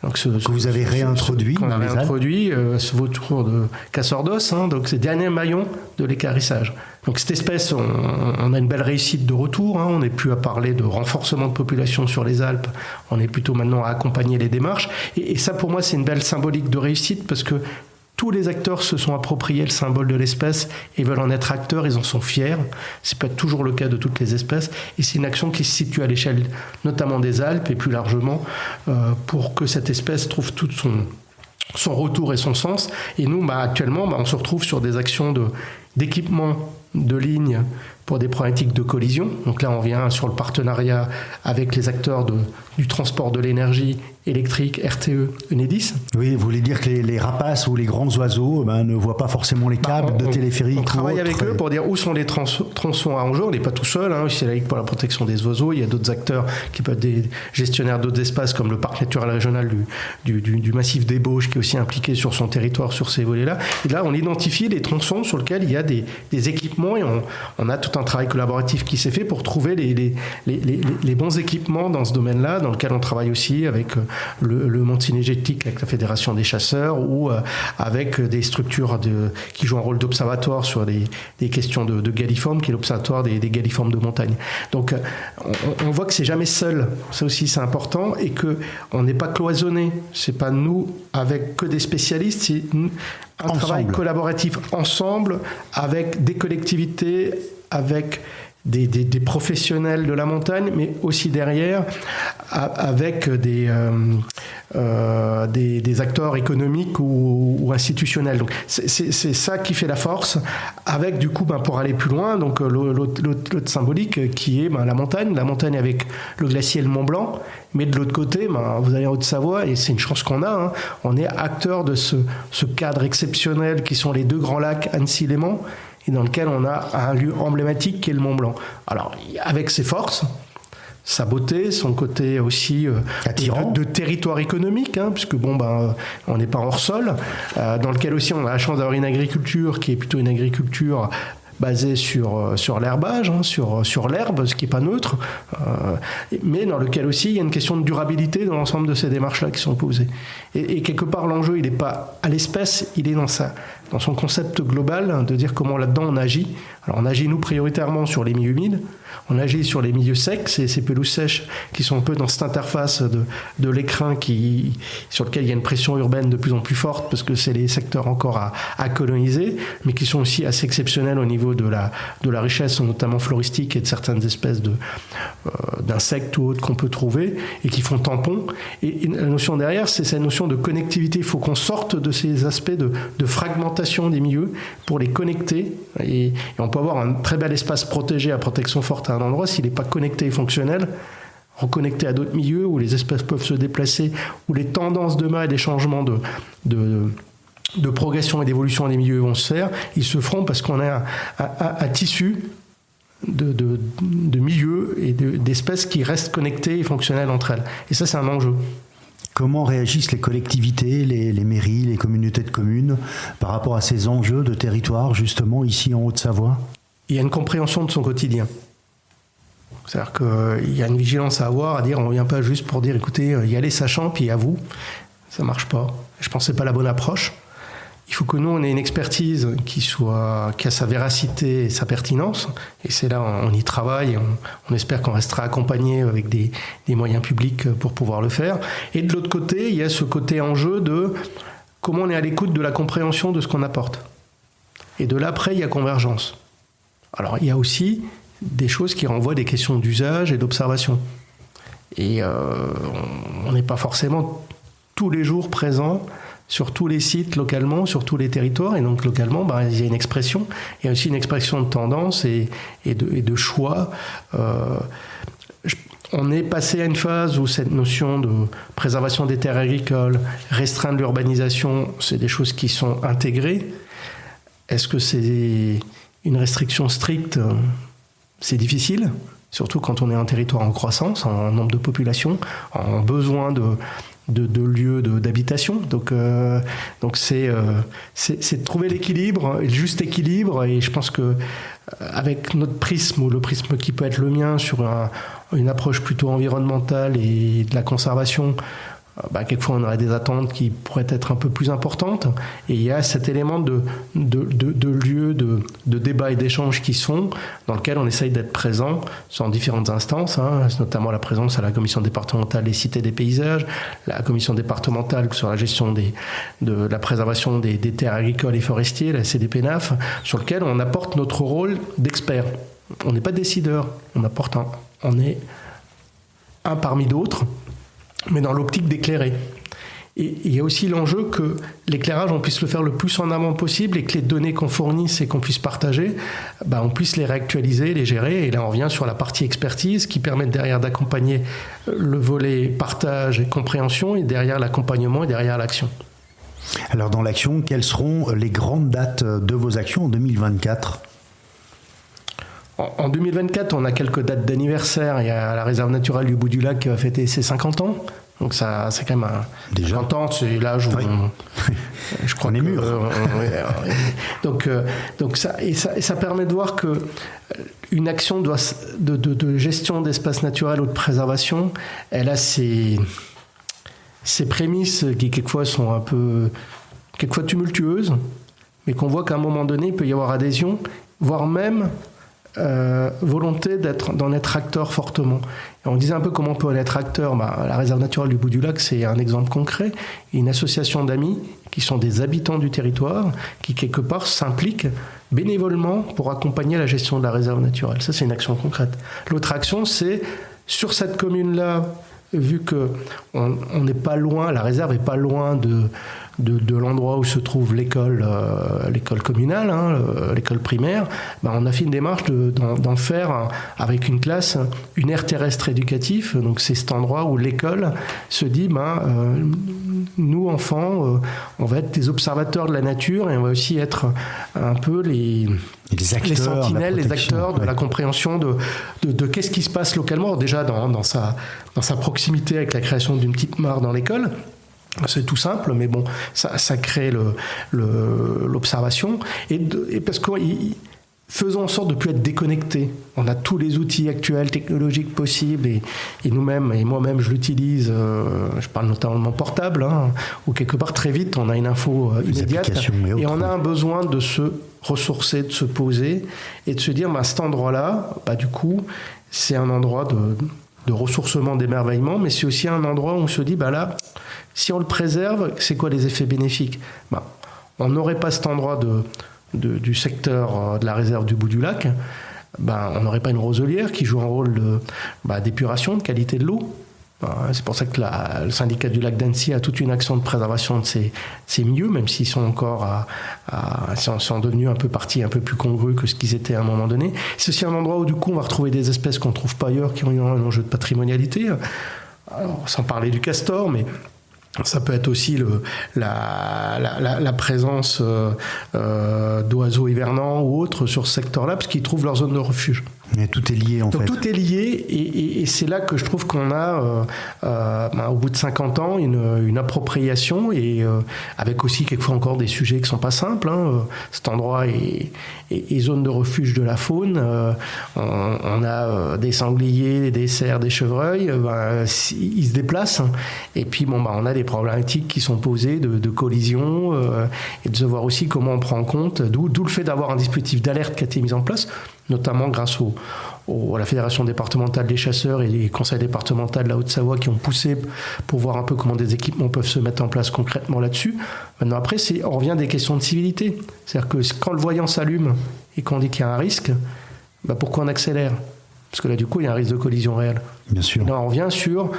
Donc que vous avez réintroduit. Qu'on a réintroduit, ce vautour de casseur d'os, donc c'est le dernier maillon de l'équarrissage. Donc cette espèce, on a une belle réussite de retour, on n'est plus à parler de renforcement de population sur les Alpes, on est plutôt maintenant à accompagner les démarches. Et ça, pour moi, c'est une belle symbolique de réussite, parce que Tous les acteurs se sont appropriés le symbole de l'espèce et veulent en être acteurs, ils en sont fiers. C'est pas toujours le cas de toutes les espèces. Et c'est une action qui se situe à l'échelle notamment des Alpes et plus largement pour que cette espèce trouve tout son retour et son sens. Et nous, actuellement, on se retrouve sur des actions d'équipement de lignes pour des problématiques de collision. Donc là, on vient sur le partenariat avec les acteurs du transport de l'énergie électrique, RTE, Enedis. Oui, vous voulez dire que les rapaces ou les grands oiseaux ne voient pas forcément les câbles de téléphérique. On travaille avec eux pour dire où sont les tronçons à enjeu. On n'est pas tout seul. C'est la Ligue pour la protection des oiseaux. Il y a d'autres acteurs qui peuvent être des gestionnaires d'autres espaces comme le parc naturel régional du massif des Bauges qui est aussi impliqué sur son territoire sur ces volets-là. Et là, on identifie les tronçons sur lesquels il y a des équipements et on a tout un travail collaboratif qui s'est fait pour trouver les bons équipements dans ce domaine-là, dans lequel on travaille aussi avec le monde cinégétique, avec la Fédération des chasseurs ou avec des structures qui jouent un rôle d'observatoire sur des questions de galliformes, qui est l'observatoire des galliformes de montagne. Donc on voit que c'est jamais seul, ça aussi c'est important, et qu'on n'est pas cloisonné, c'est pas nous avec que des spécialistes, c'est un travail collaboratif ensemble avec des collectivités, avec des professionnels de la montagne, mais aussi derrière avec des acteurs économiques ou institutionnels. Donc c'est ça qui fait la force, avec du coup pour aller plus loin, donc l'autre symbolique qui est la montagne avec le glacier et le Mont Blanc, mais de l'autre côté, vous allez en Haute-Savoie, et c'est une chance qu'on a, on est acteur de ce cadre exceptionnel qui sont les deux grands lacs Annecy-Léman, et dans lequel on a un lieu emblématique qui est le Mont Blanc. Alors, avec ses forces, sa beauté, son côté aussi attirant de territoire économique, puisque on n'est pas hors sol, dans lequel aussi on a la chance d'avoir une agriculture qui est plutôt une agriculture basée sur l'herbage, sur l'herbe, ce qui n'est pas neutre, mais dans lequel aussi il y a une question de durabilité dans l'ensemble de ces démarches-là qui sont posées. Et quelque part, l'enjeu, il n'est pas à l'espèce, il est dans son concept global, de dire comment là-dedans on agit. Alors on agit, nous, prioritairement sur les milieux humides, on agit sur les milieux secs, ces pelouses sèches qui sont un peu dans cette interface de l'écrin sur lequel il y a une pression urbaine de plus en plus forte, parce que c'est les secteurs encore à coloniser, mais qui sont aussi assez exceptionnels au niveau de la richesse, notamment floristique, et de certaines espèces d'insectes ou autres qu'on peut trouver, et qui font tampon. Et la notion derrière, c'est cette notion de connectivité. Il faut qu'on sorte de ces aspects de fragmentation des milieux pour les connecter, et on peut avoir un très bel espace protégé à protection forte à un endroit, s'il n'est pas connecté et fonctionnel, reconnecté à d'autres milieux où les espèces peuvent se déplacer, où les tendances de mât et des changements de progression et d'évolution des milieux vont se faire, ils se feront parce qu'on a un tissu de milieux et d'espèces qui restent connectées et fonctionnelles entre elles. Et ça, c'est un enjeu. Comment réagissent les collectivités, les mairies, les communautés de communes par rapport à ces enjeux de territoire, justement, ici en Haute-Savoie ? Il y a une compréhension de son quotidien. C'est-à-dire qu'il y a une vigilance à avoir, à dire on ne vient pas juste pour dire écoutez, y allez sachant, puis à vous. Ça ne marche pas. Je pense que ce n'est pas la bonne approche. Il faut que nous, on ait une expertise qui a sa véracité et sa pertinence. Et c'est là, on y travaille. On espère qu'on restera accompagné avec des moyens publics pour pouvoir le faire. Et de l'autre côté, il y a ce côté enjeu de comment on est à l'écoute de la compréhension de ce qu'on apporte. Et de là, après, il y a convergence. Alors, il y a aussi des choses qui renvoient à des questions d'usage et d'observation. Et on n'est pas forcément tous les jours présent sur tous les sites localement, sur tous les territoires. Et donc, localement, il y a une expression. Il y a aussi une expression de tendance et de choix. On est passé à une phase où cette notion de préservation des terres agricoles, restreindre l'urbanisation, c'est des choses qui sont intégrées. Est-ce que c'est une restriction stricte ? C'est difficile, surtout quand on est un territoire en croissance, en nombre de population, en besoin de lieux d'habitation. Donc c'est de trouver l'équilibre, le juste équilibre. Et je pense que avec notre prisme, ou le prisme qui peut être le mien sur une approche plutôt environnementale et de la conservation, quelquefois on aurait des attentes qui pourraient être un peu plus importantes. Et il y a cet élément de lieu, de débat et d'échange qui sont, dans lequel on essaye d'être présent sur différentes instances, notamment la présence à la commission départementale des cités et des paysages, la commission départementale sur la gestion de la préservation des terres agricoles et forestiers, la CDPNAF, sur lequel on apporte notre rôle d'expert. On n'est pas décideur, on est un parmi d'autres, mais dans l'optique d'éclairer. Et il y a aussi l'enjeu que l'éclairage, on puisse le faire le plus en amont possible et que les données qu'on fournisse et qu'on puisse partager, on puisse les réactualiser, les gérer. Et là, on revient sur la partie expertise qui permet derrière d'accompagner le volet partage et compréhension et derrière l'accompagnement et derrière l'action. Alors dans l'action, quelles seront les grandes dates de vos actions en 2024 ? En 2024, on a quelques dates d'anniversaire. Il y a la réserve naturelle du Bout du Lac qui va fêter ses 50 ans. Donc ça, c'est quand même déjà 50 ans, c'est l'âge où je crois on est mûr. Donc ça permet de voir que une action de gestion d'espace naturel ou de préservation, elle a ses prémices qui quelquefois sont un peu tumultueuses, mais qu'on voit qu'à un moment donné, il peut y avoir adhésion, voire même volonté d'en être acteur fortement. Et on disait un peu comment on peut en être acteur. La réserve naturelle du Bout du Lac, c'est un exemple concret. Une association d'amis qui sont des habitants du territoire, qui quelque part s'impliquent bénévolement pour accompagner la gestion de la réserve naturelle. Ça, c'est une action concrète. L'autre action, c'est sur cette commune-là, vu qu'on n'est pas loin, la réserve n'est pas loin de l'endroit où se trouve l'école communale, l'école primaire, on a fait une démarche d'en faire avec une classe une aire terrestre éducative. Donc c'est cet endroit où l'école se dit nous enfants, on va être des observateurs de la nature et on va aussi être un peu les sentinelles, les acteurs de la compréhension de qu'est-ce qui se passe localement. Déjà dans sa proximité avec la création d'une petite mare dans l'école. C'est tout simple, mais bon, ça crée l'observation. Et parce que faisons en sorte de ne plus être déconnectés. On a tous les outils actuels, technologiques possibles, et nous-mêmes, et moi-même, je l'utilise. Je parle notamment de mon portable, où quelque part, très vite, on a une info immédiate. Et on a un besoin de se ressourcer, de se poser, et de se dire, cet endroit-là, du coup, c'est un endroit de ressourcement, d'émerveillement, mais c'est aussi un endroit où on se dit, là, si on le préserve, c'est quoi les effets bénéfiques ? On n'aurait pas cet endroit du secteur de la réserve du Bout du Lac, on n'aurait pas une roselière qui joue un rôle d'épuration, de qualité de l'eau. C'est pour ça que le syndicat du lac d'Annecy a toute une action de préservation de ces milieux, même s'ils sont encore sont devenus un peu plus congrus que ce qu'ils étaient à un moment donné. C'est aussi un endroit où du coup on va retrouver des espèces qu'on ne trouve pas ailleurs, qui ont un enjeu de patrimonialité. Alors, sans parler du castor, mais ça peut être aussi la présence d'oiseaux hivernants ou autres sur ce secteur-là, parce qu'ils trouvent leur zone de refuge. Mais tout est lié, en fait. Tout est lié, et c'est là que je trouve qu'on a, au bout de 50 ans, une appropriation, et avec aussi quelquefois encore des sujets qui ne sont pas simples. Cet endroit est zone de refuge de la faune. On a des sangliers, des cerfs, des chevreuils. Ils se déplacent. Et puis, on a des problématiques qui sont posées de collision, et de voir aussi comment on prend en compte, d'où le fait d'avoir un dispositif d'alerte qui a été mis en place, notamment grâce à la Fédération départementale des chasseurs et les conseils départementaux de la Haute-Savoie qui ont poussé pour voir un peu comment des équipements peuvent se mettre en place concrètement là-dessus. Maintenant, après, on revient à des questions de civilité. C'est-à-dire que quand le voyant s'allume et qu'on dit qu'il y a un risque, pourquoi on accélère ? Parce que là, du coup, il y a un risque de collision réelle. Bien sûr. Et là, on revient sur,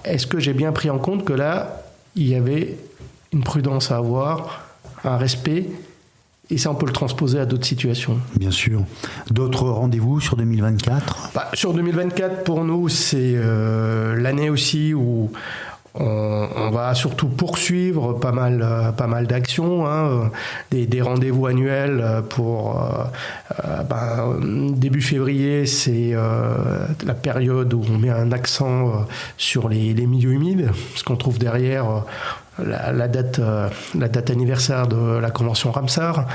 est-ce que j'ai bien pris en compte que là, il y avait une prudence à avoir, un respect, et ça, on peut le transposer à d'autres situations. Bien sûr. D'autres rendez-vous sur 2024 ? Sur 2024, pour nous, c'est l'année aussi où on va surtout poursuivre pas mal d'actions, des rendez-vous annuels pour début février, c'est la période où on met un accent sur les milieux humides, ce qu'on trouve derrière. la date anniversaire de la Convention Ramsar,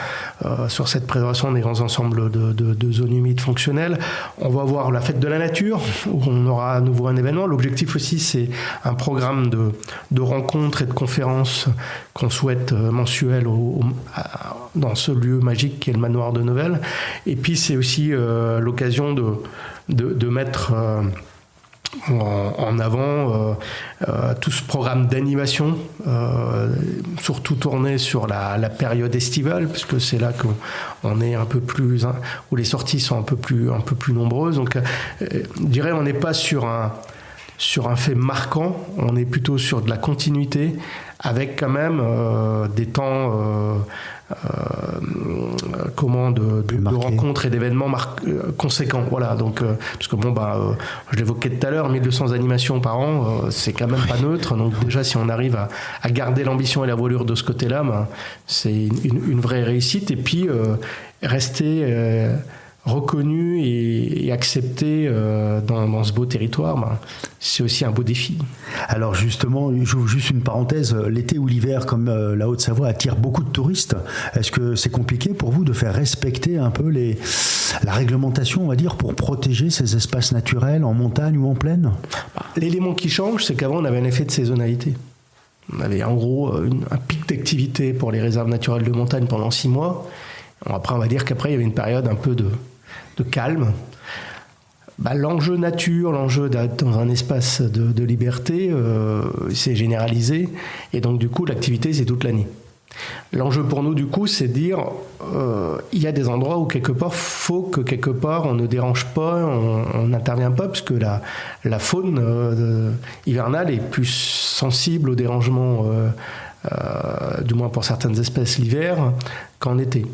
sur cette préservation des grands ensembles de zones humides fonctionnelles. On va avoir la fête de la nature, où on aura à nouveau un événement. L'objectif aussi, c'est un programme de rencontres et de conférences qu'on souhaite mensuelles dans ce lieu magique qui est le manoir de Novelle. Et puis, c'est aussi l'occasion de mettre en avant tout ce programme d'animation, surtout tourné sur la période estivale, puisque c'est là qu'on est un peu plus, où les sorties sont un peu plus nombreuses. Donc, je dirais, on n'est pas sur un fait marquant, on est plutôt sur de la continuité, avec quand même des temps de rencontres et d'événements conséquents. Voilà, donc, parce que je l'évoquais tout à l'heure, 1200 animations par an, c'est quand même pas neutre. Donc déjà, si on arrive à garder l'ambition et la voilure de ce côté-là, c'est une vraie réussite. Et puis, rester reconnu et accepté dans ce beau territoire, c'est aussi un beau défi. Alors justement, j'ouvre juste une parenthèse, l'été ou l'hiver, comme la Haute-Savoie attire beaucoup de touristes, est-ce que c'est compliqué pour vous de faire respecter un peu la réglementation, on va dire, pour protéger ces espaces naturels en montagne ou en plaine ? L'élément qui change, c'est qu'avant on avait un effet de saisonnalité. On avait en gros un pic d'activité pour les réserves naturelles de montagne pendant 6 mois. Après, on va dire qu'après, il y avait une période un peu de calme. L'enjeu nature, l'enjeu d'être dans un espace de liberté, c'est généralisé. Et donc, du coup, l'activité, c'est toute l'année. L'enjeu pour nous, du coup, c'est de dire il y a des endroits où, quelque part, faut que, quelque part, on ne dérange pas, on n'intervient pas, parce que la faune hivernale est plus sensible au dérangement, du moins pour certaines espèces, l'hiver, qu'en été.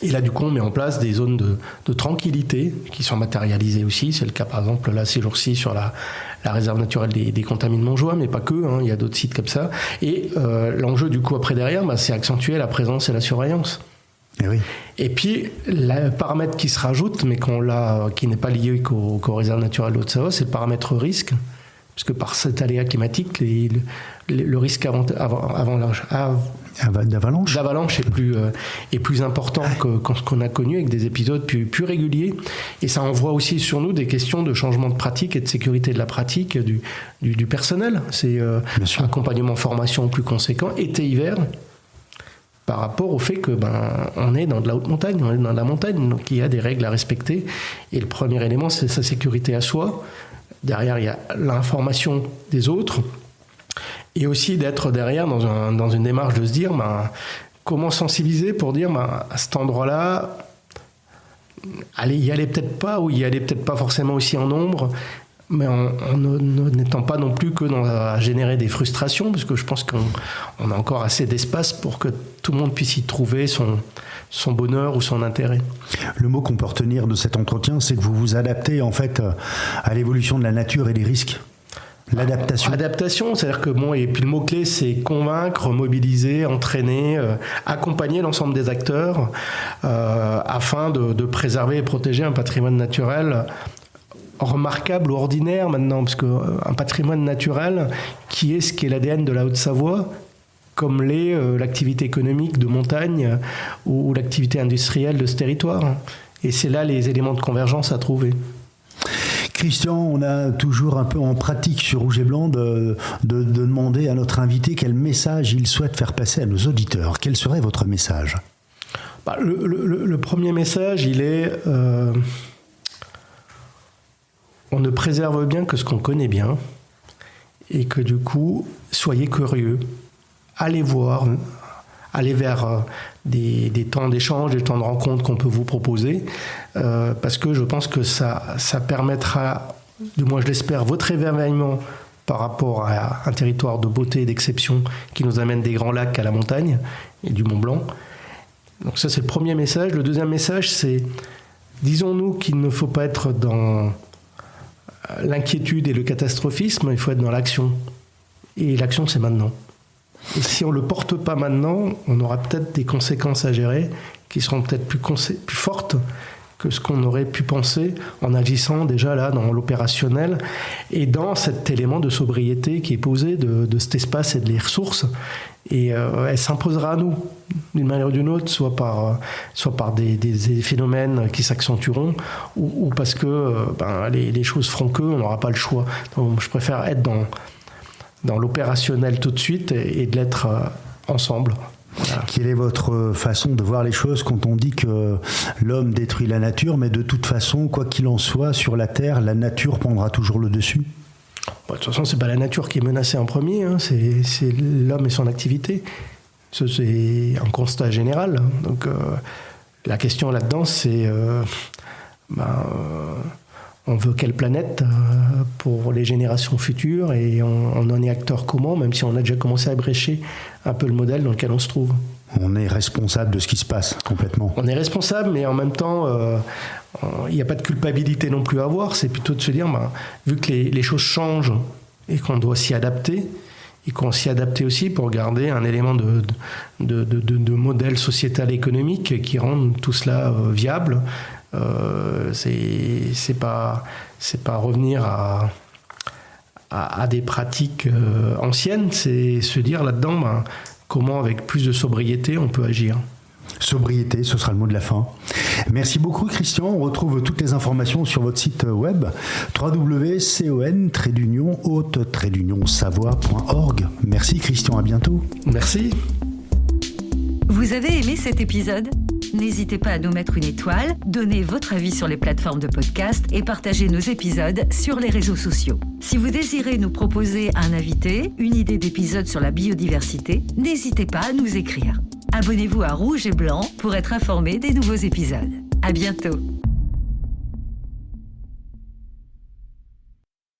Et là, du coup, on met en place des zones de tranquillité qui sont matérialisées aussi. C'est le cas, par exemple, là, ces jours-ci, sur la réserve naturelle des Contamines de Montjoie, mais pas que, il y a d'autres sites comme ça. Et l'enjeu, du coup, après derrière, c'est accentuer la présence et la surveillance. Et oui. Et puis, le paramètre qui se rajoute, mais qui n'est pas lié qu'aux réserves naturelles de Haute-Savoie, c'est le paramètre risque. Parce que par cet aléa climatique, le risque d'avalanche est plus important que ce qu'on a connu, avec des épisodes plus réguliers. Et ça envoie aussi sur nous des questions de changement de pratique et de sécurité de la pratique du personnel. C'est accompagnement, formation plus conséquent, été-hiver, par rapport au fait que on est dans de la haute montagne, on est dans la montagne, donc il y a des règles à respecter. Et le premier élément, c'est sa sécurité à soi. Derrière, il y a l'information des autres. Et aussi d'être derrière dans une démarche de se dire comment sensibiliser pour dire à cet endroit-là, y aller peut-être pas, ou y aller peut-être pas forcément aussi en nombre, mais en n'étant pas non plus que à générer des frustrations, parce que je pense qu'on a encore assez d'espace pour que tout le monde puisse y trouver son bonheur ou son intérêt. Le mot qu'on peut retenir de cet entretien, c'est que vous vous adaptez en fait à l'évolution de la nature et des risques. L'adaptation. Adaptation, c'est-à-dire que et puis le mot-clé, c'est convaincre, mobiliser, entraîner, accompagner l'ensemble des acteurs afin de préserver et protéger un patrimoine naturel remarquable ou ordinaire maintenant, parce qu'un patrimoine naturel qui est ce qui est l'ADN de la Haute-Savoie, comme l'est l'activité économique de montagne ou l'activité industrielle de ce territoire. Et c'est là les éléments de convergence à trouver. Christian, on a toujours un peu en pratique sur Rouge et Blanc de demander à notre invité quel message il souhaite faire passer à nos auditeurs. Quel serait votre message ? Le premier message, il est on ne préserve bien que ce qu'on connaît bien, et que du coup, soyez curieux, allez voir, allez vers des temps d'échange, des temps de rencontre qu'on peut vous proposer, parce que je pense que ça permettra, du moins je l'espère, votre émerveillement par rapport à un territoire de beauté et d'exception qui nous amène des grands lacs à la montagne et du Mont Blanc. Donc ça, c'est le premier message. Le deuxième message, c'est, disons-nous qu'il ne faut pas être dans l'inquiétude et le catastrophisme, il faut être dans l'action. Et l'action, c'est maintenant. Et si on ne le porte pas maintenant, on aura peut-être des conséquences à gérer qui seront peut-être plus fortes que ce qu'on aurait pu penser en agissant déjà là dans l'opérationnel et dans cet élément de sobriété qui est posé de cet espace et de les ressources. Et elle s'imposera à nous d'une manière ou d'une autre, soit par des phénomènes qui s'accentueront ou parce que les choses feront qu'on n'aura pas le choix. Donc, je préfère être dans l'opérationnel tout de suite et de l'être ensemble. Voilà. Quelle est votre façon de voir les choses quand on dit que l'homme détruit la nature, mais de toute façon, quoi qu'il en soit, sur la Terre, la nature prendra toujours le dessus ? De toute façon, c'est pas la nature qui est menacée en premier, hein, c'est l'homme et son activité. Ça, c'est un constat général. Donc la question là-dedans, c'est on veut quelle planète pour les générations futures et on en est acteur comment, même si on a déjà commencé à ébrécher un peu le modèle dans lequel on se trouve. On est responsable de ce qui se passe, complètement. On est responsable, mais en même temps, il n'y a pas de culpabilité non plus à avoir. C'est plutôt de se dire, vu que les choses changent et qu'on doit s'y adapter, et qu'on s'y adapte aussi pour garder un élément de modèle sociétal et économique qui rende tout cela viable. C'est pas revenir à des pratiques anciennes, c'est se dire là-dedans comment avec plus de sobriété on peut agir. Sobriété, ce sera le mot de la fin. Merci beaucoup Christian, on retrouve toutes les informations sur votre site web www.con-haute-savoie.org. Merci Christian, à bientôt. Merci. Vous avez aimé cet épisode ? N'hésitez pas à nous mettre une étoile, donner votre avis sur les plateformes de podcast et partager nos épisodes sur les réseaux sociaux. Si vous désirez nous proposer un invité, une idée d'épisode sur la biodiversité, n'hésitez pas à nous écrire. Abonnez-vous à Rouge et Blanc pour être informé des nouveaux épisodes. À bientôt.